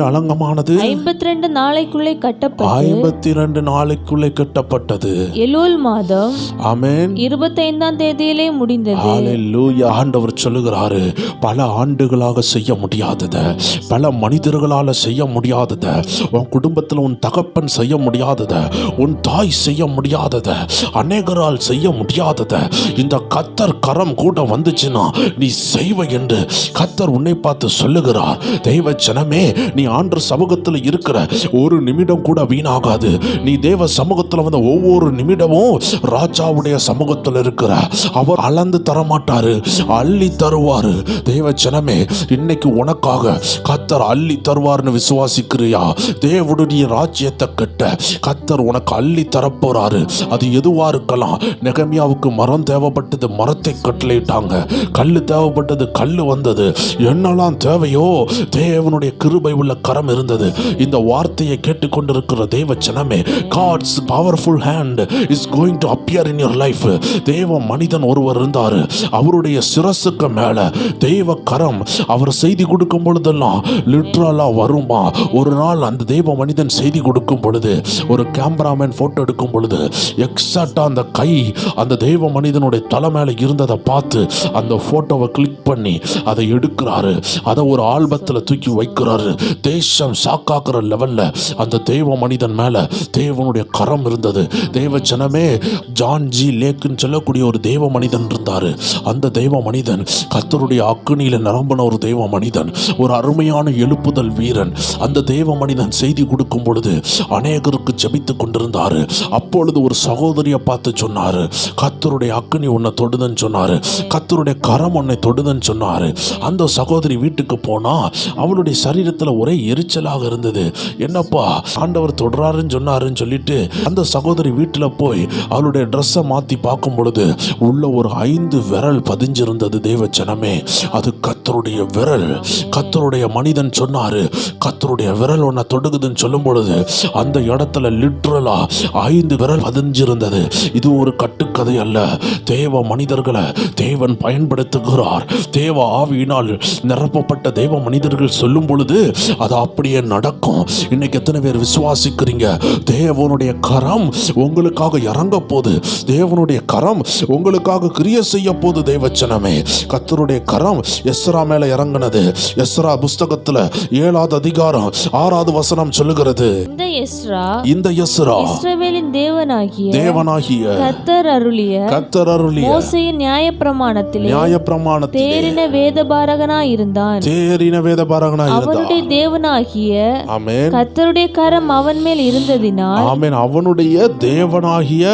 அலங்கமானது 52 நாளைக்குள்ளே கட்டப்பட்டது. 52 நாளைக்குள்ளே கட்டப்பட்டது. எலூல் மாதம் ஆமென் 25ஆம் தேதியிலே முடிந்தது. ஹல்லேலூயா. ஆண்டவர் சொல்லுகிறாரு, பல ஆண்டுகளாக செய்ய முடியாதத, பல மனிதர்களால செய்ய முடியாதத, உன் குடும்பத்தில் உன் தகப்பன் செய்ய முடியாதத, உன் தாய் செய்ய முடியாதத, அநேகரால் செய்ய முடியாதத இந்த கர்த்தர் கரம் கூட வந்துச்சுன்னா நீ செய்வ என்று கர்த்தர் உன்னை பார்த்து சொல்லுகிறார். தெய்வ ஜனமே, நீ ஆண்டு சமூகத்தில் இருக்கிற ஒரு நிமிடம் கூட வீணாகாது. நீ தேவ சமூகத்தில் வந்த ஒவ்வொரு நிமிடமும் ராஜாவுடைய சமூகத்தில் இருக்கிற அவர் அளந்து தரமாட்டாரு, அள்ளி தருவாரு. தேவ ஜனமே, இன்னைக்கு உனக்காக கர்த்தர் அள்ளி தருவார்னு விசுவாசிக்கிறியா? தேவனுடைய ராஜ்யத்தை கட்ட கர்த்தர் உனக்கு அள்ளி தரப்போறாரு. அது எதுவா இருக்கலாம். நெகமியாவுக்கு மரம் தேவைப்பட்டது, மரத்தை கட்டளையிட்டாங்க. கல்லு தேவைப்பட்டது, கல்லு வந்தது. என்னெல்லாம் தேவையோ தேவனுடைய கிருபை உள்ள கரம் இருந்தது. இந்த வார்த்தையை கேட்டுக்கொண்டிருக்கிற தேவ ஜனமே, God's powerful hand is going to appear in your life. தேவ மனிதன் ஒருவர் இருந்தாரு, அவருடைய சிரசுக்கு மேல தெய்வ கரம் அவர் செய்தி கொடுக்கும் பொழுதெல்லாம் லிட்ரலா வருமா. ஒரு நாள் அந்த தெய்வ மனிதன் செய்தி கொடுக்கும் பொழுது, ஒரு கேமராமேன் போட்டோ எடுக்கும் பொழுது எக்ஸாக்டா அந்த கை அந்த தெய்வ மனிதனுடைய தலை மேல இருந்ததை பார்த்து அந்த போட்டோவை கிளிக் பண்ணி அதை எடுக்கிறார். எடுக்கிறாரு, அதை ஒரு ஆல்பத்துல தூக்கி வைக்கிறாரு. தேசம் சாக்காக்குற லெவல்ல அந்த தேவ மனிதன் மேல தேவனுடைய கரம் இருந்தது. தேவ ஜனமே, ஜான் ஜி லேக்குன்னு சொல்லக்கூடிய ஒரு தேவ மனிதன் இருந்தாரு. அந்த தேவ மனிதன் கர்த்தருடைய அக்கினியில நிரம்பின ஒரு தேவ மனிதன், ஒரு அருமையான எழுப்புதல் வீரன். அந்த தேவ மனிதன் செய்தி கொடுக்கும் பொழுது அநேகருக்கு ஜெபித்து கொண்டிருந்தாரு. அப்பொழுது ஒரு சகோதரியை பார்த்து சொன்னாரு, கர்த்தருடைய அக்கினி உன்னை தொடுதன்னு சொன்னாரு, கர்த்தருடைய கரம் உன்னை தொடுதன்னு சொன்னாரு. அந்த சகோதரி வீட்டுக்கு போனா அவளுடைய சரீரத்துல ஒரே எரிச்சலாக இருந்தது. என்னப்பா ஆண்டவர் தொடுறாருன்னு சொன்னாருன்னு சொல்லிட்டு அந்த சகோதரி வீட்டுல போய் அவளுடைய ட்ரெஸ்ஸை மாத்தி பார்க்கும் பொழுது உள்ள ஒரு 5 விரல் பதிஞ்சிருந்தது. தேவ ஜனமே, அது கர்த்தருடைய விரல். கர்த்தருடைய மனிதன் சொன்னாரு, கர்த்தருடைய விரல் உன்னை தொடுகுதுன்னு சொல்லும் பொழுது அந்த இடத்துல லிட்ரலா 5 விரல் பதிஞ்சிருந்தது. இது ஒரு கட்டுக்கதை அல்ல. தேவ மனிதர்களை தேவன் பயன்படுத்துகிறார். தேவ ஆவியினால் நிரப்பப்பட்ட தேவ மனிதர்கள் சொல்லும் பொழுது அது அப்படியே நடக்கும். இன்னைக்கு எத்தனை பேர் விசுவாசிக்கிறீங்க? தேவனுடைய கரம் உங்களுக்காக இறங்க போது, தேவனுடைய கரம் உங்களுக்காக கிரியை செய்ய போது. தேவச்சனமே, கர்த்தருடைய கரம் எஸ்ரா மேல இறங்கினது. எஸ்ரா புஸ்தகத்துல 7வது அதிகாரம் 6வது வசனம் சொல்லுகிறது, இந்த எஸ்ரா இஸ்ரவேலின் தேவனாகிய கர்த்தர் அருளிய மோசேயின் நியாயப்பிரமாணத்திலே தேறின வேதபாரகனாய் இருந்தான். அவனுடைய தேவனாகிய கர்த்தருடைய கரம் அவன் மேல் இருந்ததினால், அவனுடைய தேவனாகிய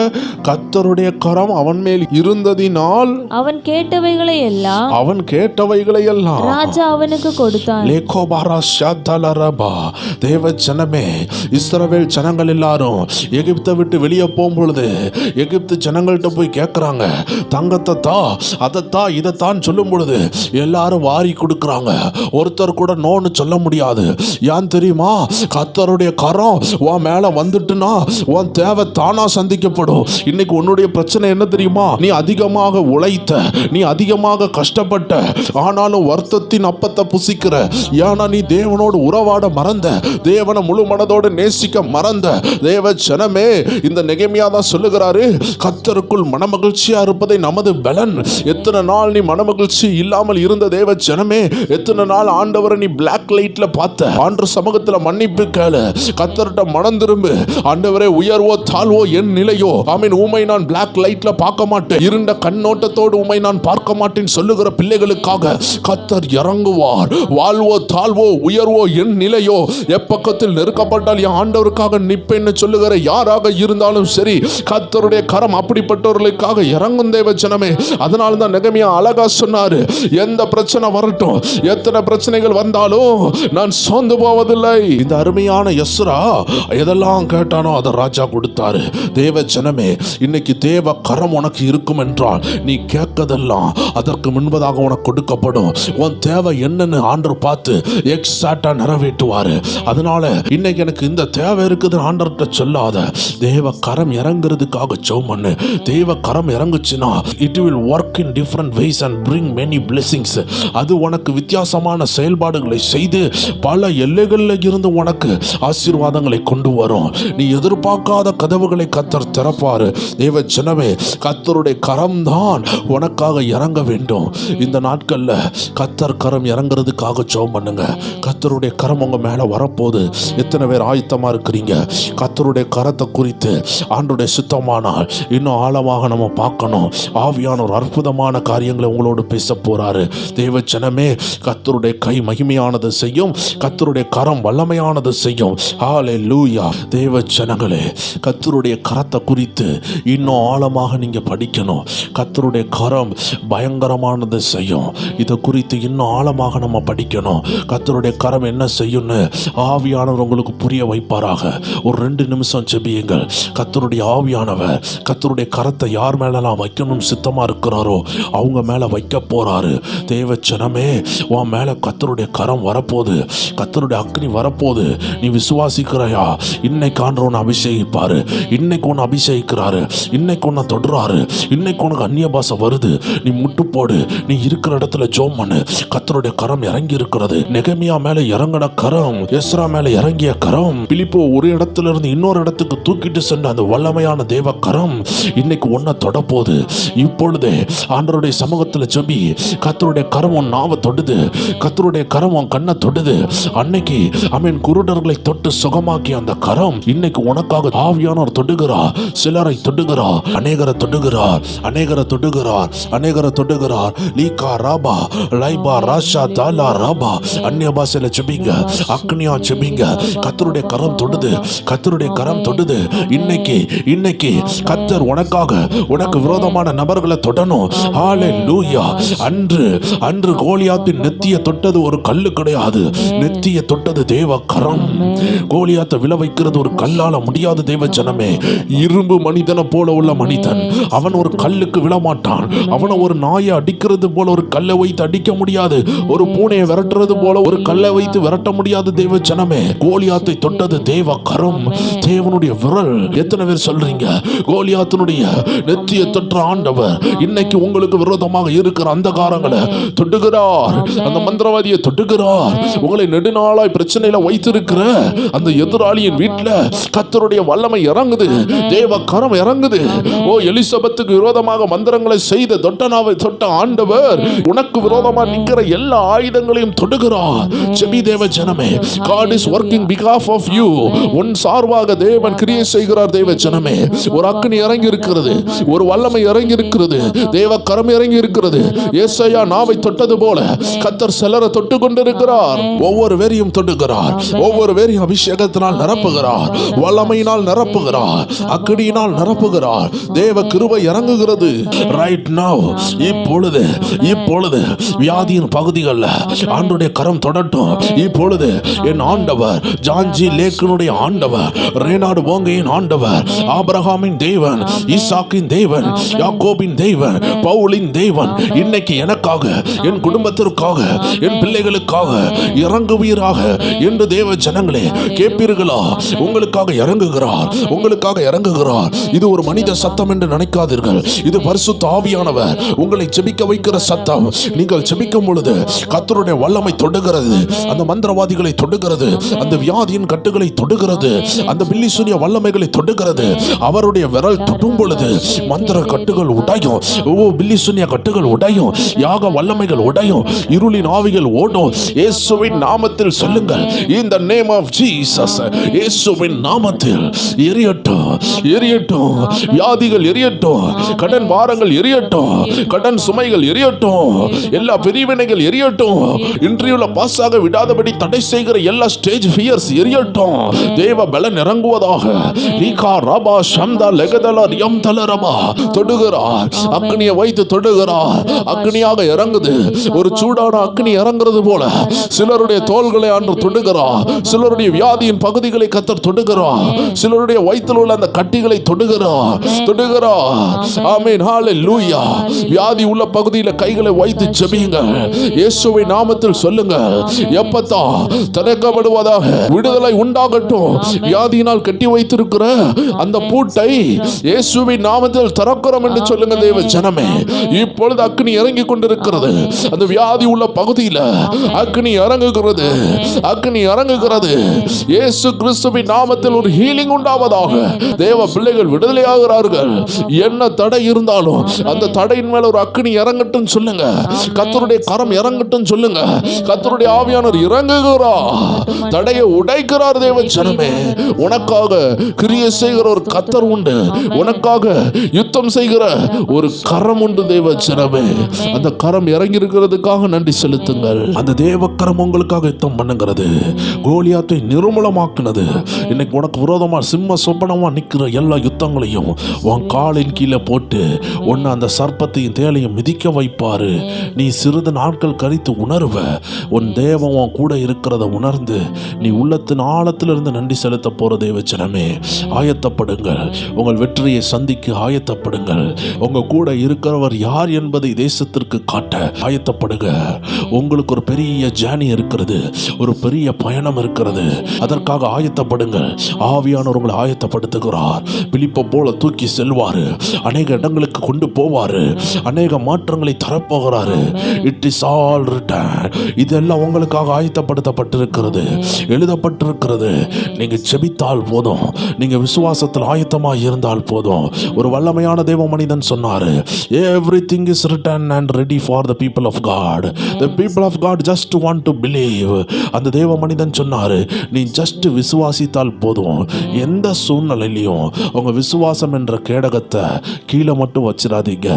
கர்த்தருடைய கரம் அவன் மேல் இருந்ததினால் அவன் கேட்டவைகளை எல்லாம் ராஜா அவனுக்கு கொடுத்தான். தேவ ஜனமே, இஸ்ரவேல் ஜனங்கள் எல்லாரும் எகிப்தை விட்டு வெளியே போகும்பொழுது எகிப்து ஜனங்கள்கிட்ட போய் கேட்குறாங்க, தங்கத்தை தா, அதைத்தா, இதைத்தான் சொல்லும் பொழுது எல்லாரும் வாரி கொடுக்குறாங்க. ஒருத்தர் கூட நோன்னு சொல்ல முடியாது. ஏன் தெரியுமா? கர்த்தருடைய கரம் உன் மேல வந்துட்டுனா உன் தேவை தானா சந்திக்கப்படும். இன்னைக்கு உன்னுடைய பிரச்சனை என்ன தெரியுமா? நீ அதிகமாக உழைத்த, நீ அதிகமாக கஷ்டப்பட்ட, ஆனாலும் வருத்தத்தின் அப்பத்தை புசிக்கிற. ஏன்னா நீ தேவனோடு உறவாட மறந்த, தேவனை முழு மனதோடு நேசிக்க மறந்த. தேவ ஜனமே, இந்த நெகேமியா தான் சொல்லுகிறாரு, கர்த்தருக்குள் மனமகிழ்ச்சியா இருப்பதை நமது பலன். எத்தனை நாள் நீ மனமகிழ்ச்சி இல்லாமல் இருந்த தேவ ஜனமே, எத்தனை நாள் ஆண்டவரை நீ பிளாக் லைட்ல பார்த்த? ஆண்டு சமூகத்துல மன்னிப்பு கேளு, கர்த்தர்கிட்ட மனம் திரும்பு. ஆண்டவரே, உயர்வோ தாழ்வோ என் நிலையோ, ஆமீன், உம்மை நான் பிளாக் லைட்ல பார்க்க மாட்டேன், இருண்ட கண்ணோட்டத்தோடு உம்மை நான் பார்க்க மாட்டேன் சொல்லுகிற பிள்ளைகளுக்காக கர்த்தர் இறங்குவார். வாழ்வோ தாழ்வோ உயர்வோ என் நிலையோ, எப்பக்கத்தில் நெருக்கப்பட்டால் என் ஆண்டவருக்காக நிப்பேன்னு சொல்லுகிற யாராக இருந்தாலும் சரி, கர்த்தருடைய கரம் அப்படிப்பட்டவர்களுக்காக இறங்கும் தேவ ஜனமே. அதனால தான் நெகேமியா அழகா சொன்னாரு, எந்த பிரச்சனை வரட்டும், எத்தனை பிரச்சனைகள் வந்தாலும் நான் சோர்ந்து போவதில்லை. இந்த அருமையான எஸ்ரா எதெல்லாம் கேட்டானோ அதை ராஜா கொடுத்தாரு. தேவ ஜனமே, இன்னைக்கு தேவ கரம் உனக்கு இருக்கும் என்றால் நீ கேட்கதெல்லாம் அதற்கு முன்பதாக உனக்கு கொடுக்கப்படும். உன் தேவை என்னன்னு ஆண்டவர் பார்த்து எக்ஸாக்டா நிறைவேற்றுவாரு. அதனால இன்னைக்கு எனக்கு இந்த தேவை இருக்குது ஆண்டவர்கிட்ட சொல்லாத, தேவ கரம் இறங்குறதுக்காக ஜெபம் பண்ணு. தேவ கரம் இறங்குச்சுன்னா it will work in different ways and bring many blessings. அது உனக்கு வித்தியாசமான செயல்பாடுகளை செய்து பல எல்லைகளில் இருந்து உனக்கு ஆசீர்வாதங்களை கொண்டு வரும். நீ எதிர்பார்க்காத கதவுகளை கர்த்தர் திறப்பாரு. தேவ ஜனமே, கர்த்தருடைய கரம் தான் உனக்காக இறங்க வேண்டும். இந்த நாட்கள்ல கர்த்தர் கரம் இறங்குறதுக்காக ஜெபம் பண்ணுங்க. கர்த்தருடைய கரம் உங்க மேல வரப்போது. எத்தனை பேர் ஆயத்தமா இருக்கிறீங்க? கர்த்தருடைய கரத்தை குறித்து ஆண்டவருடைய சுத்தமானால் இன்னும் ஆழமாக நம்ம பார்க்கணும். ஆவியான ஒரு அற்புதமான காரியங்களை உங்களோடு பேச போறாரு. தேவ ஜனமே, கர்த்தருடைய கை மகிமையானது செய்யும், கர்த்தருடைய கரம் வல்லமையானது செய்யும். ஹல்லேலூயா. தேவ ஜனங்களே, கர்த்தருடைய கரத்தை குறித்து இன்னும் ஆழமாக நீங்க படிக்கணும். கர்த்தருடைய கரம் பயங்கரமானது செய்யும். இதை குறித்து இன்னும் ஆழமாக நம்ம படிக்கணும். கர்த்தருடைய கரம் என்ன செய்யும்னு ஆவியானவர் உங்களுக்கு புரிய வைப்பாராக. ஒரு 2 நிமிஷம் ஜெபியுங்கள். கர்த்தருடைய ஆவியானவர் கர்த்தருடைய கரத்தை யார் மேலலாம் வைக்கணும் சித்தமா இருக்கிறாரோ அவங்க மேல வைக்க போறாரு. தேவ ஜனமே, உன் மேல கர்த்தருடைய கரம் வரப்போது, கர்த்தருடைய அக்னி வரப்போது. நீ விசுவாசிக்கிறாயா? இன்னைக்கு ஆண்டவர் உன்னை அபிஷேகிப்பாரு. இன்னைக்கு உன்னை அபிஷேகிக்கிறாரு. இன்னைக்கு உன்னை தொடுறாரு. இன்னைக்கு உனக்கு அந்நிய பாஷை வருது. நீ முட்டு போடு. நீ இருக்கிற இடத்துல ஜெபம் பண்ணு. கர்த்தருடைய கரம் இறங்கி இருக்கிறது. நெகேமியா மேல இறங்கின கரம், எஸ்ரா மேல இறங்கிய கரம், பிலிப்போ ஒரு இடத்துல இருந்து இன்னொரு இடத்துக்கு தூக்கிட்டு சென்ற அந்த வல்லமையான தேவ கரம் இன்னைக்கு உன்னை தொடப்போது. இப்பொழுதே ஆண்டவருடைய சமூகத்தில் ஜெபி. கர்த்தருடைய கரம் உன் நாவை தொடுது, கர்த்தருடைய கரம் உன் கண்ணை தொடுது. அன்னைக்கு ஆமென் குருடர்களை தொட்டு சுகமாக்கிய அந்த கரம் இன்னைக்கு உனக்காக ஆவியானவர் தொடுகிறார். சிலரை தொடுகிறார், அநேகரை தொடுகிறார், அநேகரை தொடுகிறார், அநேகரை தொடுகிறார். லீகா ராபா லைபா ராஷா தாலா ராபா. அந்நிய பாஷையில ஜெபிங்க, அக்னியா ஜெபிங்க. கர்த்தருடைய கரம் தொடுது, கர்த்தருடைய கரம் தொடுது. இன்னைக்கு கர்த்தர் உனக்காக உனக்கு விரோதமான நபர்களை தொடணும். ஹalleluya. அன்று கோலியாத்தின் நெத்திய தொட்டது ஒரு கல்லு கிடையாது, நெத்திய தொட்டது தேவ கரம். கோலியாத்தை விழ வைக்கிறது ஒரு கல்லால முடியாது. தேவ ஜனமே, இரும்பு மனிதனை போல உள்ள மனிதன் அவன் ஒரு கல்லுக்கு விழமாட்டான். அவனை ஒரு நாயை அடிக்கிறது போல ஒரு கல்லை வைத்து அடிக்க முடியாது. ஒரு பூனையை விரட்டுறது போல ஒரு கல்லை வைத்து விரட்ட முடியாது. தேவ ஜனமே, கோலியாத்தை தொட்டது தேவ கரம், தேவனுடைய விரல். எத்தனை பேர் சொல்றீங்க கோலியாத்தினுடைய நெத்திய தொற்ற ஆண்டவர் இன்னைக்கு உங்களுக்கு விரோதமாக இருக்கிற அந்த காரங்களை தொட்டுகிறார், அந்த மந்திரவாதியை தொட்டுகிறார். உங்களை நெடுநாளாய் பிரச்சனையில வைத்திருக்கிற அந்த எதிராளியின் வீட்டுல கர்த்தருடைய வல்லமை இறங்குது, தேவ கரம் இறங்குது. ஓ, எலிசபெத்துக்கு விரோதமாக மந்திரங்களை செய்த தொட்டனாவை தொட்ட ஆண்டவர் உனக்கு விரோதமாக நிற்கிற எல்லா ஆயுதங்களையும் தொடுகிறார். செபி தேவ ஜனமே, God is working behalf of you. உன் சார்பாக தேவன் கிரியை செய்கிறார். தேவ ஜனமே, ஒரு அக்கினி இறங்கி இருக்கிறது, ஒரு வல்லமை இறங்கி இருக்கிறது, தேவ கரம் இறங்கி இருக்கிறது. ஏசாயா நாவை தொட்டது போல கர்த்தர் சிலரை தொட்டு கொண்டிருக்கிறார். ஒவ்வொரு வேரையும் தொடுகிறார், ஒவ்வொரு வேரையும் அபிஷேகத்தினால் நிரப்புகிறார், வல்லமையினால் நிரப்புகிறார், அக்கினியினால் நிரப்புகிறார். தேவ கிருபை இறங்குகிறது. ரைட் நவ், இப்பொழுது வியாதியின் பகுதிகளில் ஆண்டவருடைய கரம் தொடட்டும். இப்பொழுது என் ஆண்டவர், ஜான்ஜி லேக்கனுடைய ஆண்டவர், ரேனாடு போங்கையின் ஆண்டவர், ஆபிரகாமின் தேவன், ஈசாக்கின் தேவன், யாக்கோபின் தேவன், பவுலின் தேவன் இன்னைக்கு எனக்காக, என் குடும்பத்திற்காக, என் பிள்ளைகளுக்காக இறங்குவீராக என்று தேவ ஜனங்களே கேட்பீர்களா? உங்களுக்காக இறங்குகிறார், உங்களுக்காக இறங்குகிறார். இது ஒரு மனித சத்தம் என்று நினைக்காதீர்கள். இது பரிசுத்த ஆவியானவர் உங்களை ஜெபிக்க வைக்கிற சத்தம். நீங்கள் ஜெபிக்கும் பொழுது கர்த்தருடைய வல்லமை தொடுகிறது, அந்த மந்திரவாதிகளை தொடுகிறது, அந்த வியாதியின் கட்டுகளை தொடுகிறது, அந்த பில்லிசூனிய வல்லமைகளை தொடுகிறது. அவருடைய விரல் தொடும் பொழுது மந்திர கட்டுகள் உடையும், பில்லிசூனிய கட்டுகள் உடையும், யாக வல்லமைகள் உடையும், இருளின் ஆவிகள் ஓடும். இயேசுவின் நாமத்தில் சொல்லுங்கள், in the name of Jesus. இயேசுவின் நாமத்தில் எரியட்டும், எரியட்டும், வியாதிகள் எரியட்டும், கடன் பாரங்கள் எரியட்டும், கடன் சுமைகள் எரியட்டும், எல்லா பிரிவினைகள் எரியட்டும், இன்றையுள்ள பாஸாக விடாதபடி தடை செய்கிற எல்லா ஸ்டேஜ் ஃபியர்ஸ் எரியட்டும். தேவ பலன் இறங்குவதாக. ரீகா ரபா ஷம்தா லெகதல ரியம் தலரபா. தொடுகிறார், அக்னியை வைத்து தொடுகிறார். அக்னியாக இறங்குது, ஒரு சூடான அக்னி இறங்குறது போல சிலருடைய தோள்களை ஆண்டு தொடுகிறார், சிலருடைய வியாதியின் பகுதிகளை கர்த்தர் தொடுகிறார், சிலருடைய வயிற்றில் உள்ள அந்த கட்டிகளை தொடுகிறார். ஆமென், ஹalleluya. வியாதி உள்ள பகுதியில் கைகளை வைத்து ஜெபிங்க, இயேசுவின் நாமத்தில் சொல்லுங்க, எப்பத்தா திறக்கப்படுவதாக, விடுதலை உண்டாகட்டும். வியாதியினால் கட்டி வைத்திருக்கிற அந்த பூட்டை இயேசுவின் நாமத்தில் திறக்கிறோம் என்று சொல்லுங்க தேவ ஜனமே. இப்பொழுது அக்னி இறங்கி கொண்டிருக்கிறது, அந்த வியாதி உள்ள பகுதியில் அக்னி இறங்குகிறது, அக்னி இறங்குகிறது. இயேசு கிறிஸ்துவின் நாமத்தில் ஒரு ஹீலிங் உண்டாவதாக. தேவ பிள்ளைகள் விடுதலையாகிறார்கள். என்ன தடை இருந்தாலும் அந்த தடையின் மேல ஒரு அக்னி இறங்கட்டும் சொல்லுங்க, கர்த்தருடைய கரம் இறங்கட்டும் சொல்லுங்க. கர்த்தருடைய ஆவியானவர் இறங்குகிறார், தடையை உடைக்கிறார். தேவ ஜனமே, உனக்காக கிரியை செய்கிற ஒரு கர்த்தர் உண்டு, உனக்காக யுத்தம் செய்கிற ஒரு கரம் உண்டு. தேவ ஜனமே, அந்த கரம் இறங்கி இருக்கிறதுக்காக நன்றி செலுத்துங்கள். அந்த தேவ கரம் உங்களுக்காக யுத்தம் பண்ணுகிறது, கோலியாத்தை நிர்மூலமாக்குனது. இன்னைக்கு உனக்கு விரோதமா சிம்ம சொப்பனமா நிற்கிற எல்லா யுத்தங்களையும் உன் காலின் கீழே போட்டு உன்னை அந்த சர்ப்பத்தையும் தேலையும் மிதிக்க வைப்பாரு. நீ சிறிது நாட்கள் கழித்து உணர்வ, உன் தேவன் உன் கூட இருக்கிறத உணர்ந்து நீ உள்ளத்தின் ஆழத்திலிருந்து நன்றி செலுத்த போற தேவ ஜனமே, ஆயத்தப்படுங்கள். உங்கள் வெற்றியை சந்திக்க ஆயத்தப்படுங்கள். உங்க கூட இருக்கிறவர் யார் என்பதை தேசத்திற்கு காட்ட ஆயத்தப்படுங்க. உங்களுக்கு ஒரு பெரிய ஜேர்னி இருக்கிறது, ஒரு பெரிய பயணம் இருக்கிறது. அதற்காக ஆயத்தப்படுங்கள். ஆவியானவர் உங்களை ஆயத்தப்படுத்துகிறார். பிலிப்பை போல தூக்கி செல்வாரு, அநேக இடங்களுக்கு கொண்டு போவாரு, அநேக மாற்றங்களை தரப்போகிறாரு. It is all written. இதெல்லாம் உங்களுக்காக ஆயத்தப்படுத்தப்பட்டிருக்கிறது, எழுதப்பட்டிருக்கிறது. நீங்க ஜெபித்தால் போதும், நீங்க விசுவாசத்தில் ஆயத்தமாக இருந்தால் போதும். ஒரு வல்லமையான தேவ மனிதன் சொன்னாரு, everything is written and ready for the people of God. God. The people of God just want to believe. அந்த தேவ மனிதன் சொன்னாரு, நீ ஜஸ்ட் விசுவாசித்தால் போதும். எந்த சூழ்நிலையிலையும் உங்க விசுவாசம் என்ற கேடகத்தை கீழே மட்டும் வச்சிடாதீங்க.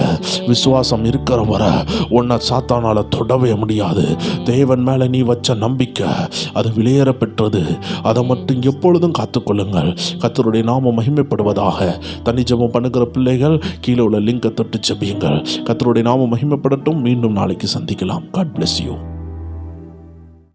விசுவாசம் இருக்கிற வரை உன்னை சாத்தானால தொடவே முடியாது. தேவன் மேல நீ வச்ச நம்பிக்கை அது விலையேற பெற்றது. அதை மட்டும் எப்பொழுதும் காத்துக்கொள்ளுங்கள். கர்த்தருடைய நாமம் மகிமைப்படுவதாக. தனி ஜெபம் பண்ணுகிற பிள்ளைகள் கீழே உள்ள லிங்கை தொட்டு ஜெபியுங்கள். கர்த்தருடைய நாமம் மகிமைப்படட்டும். மீண்டும் நாளைக்கு சந்திக்கலாம். God bless you.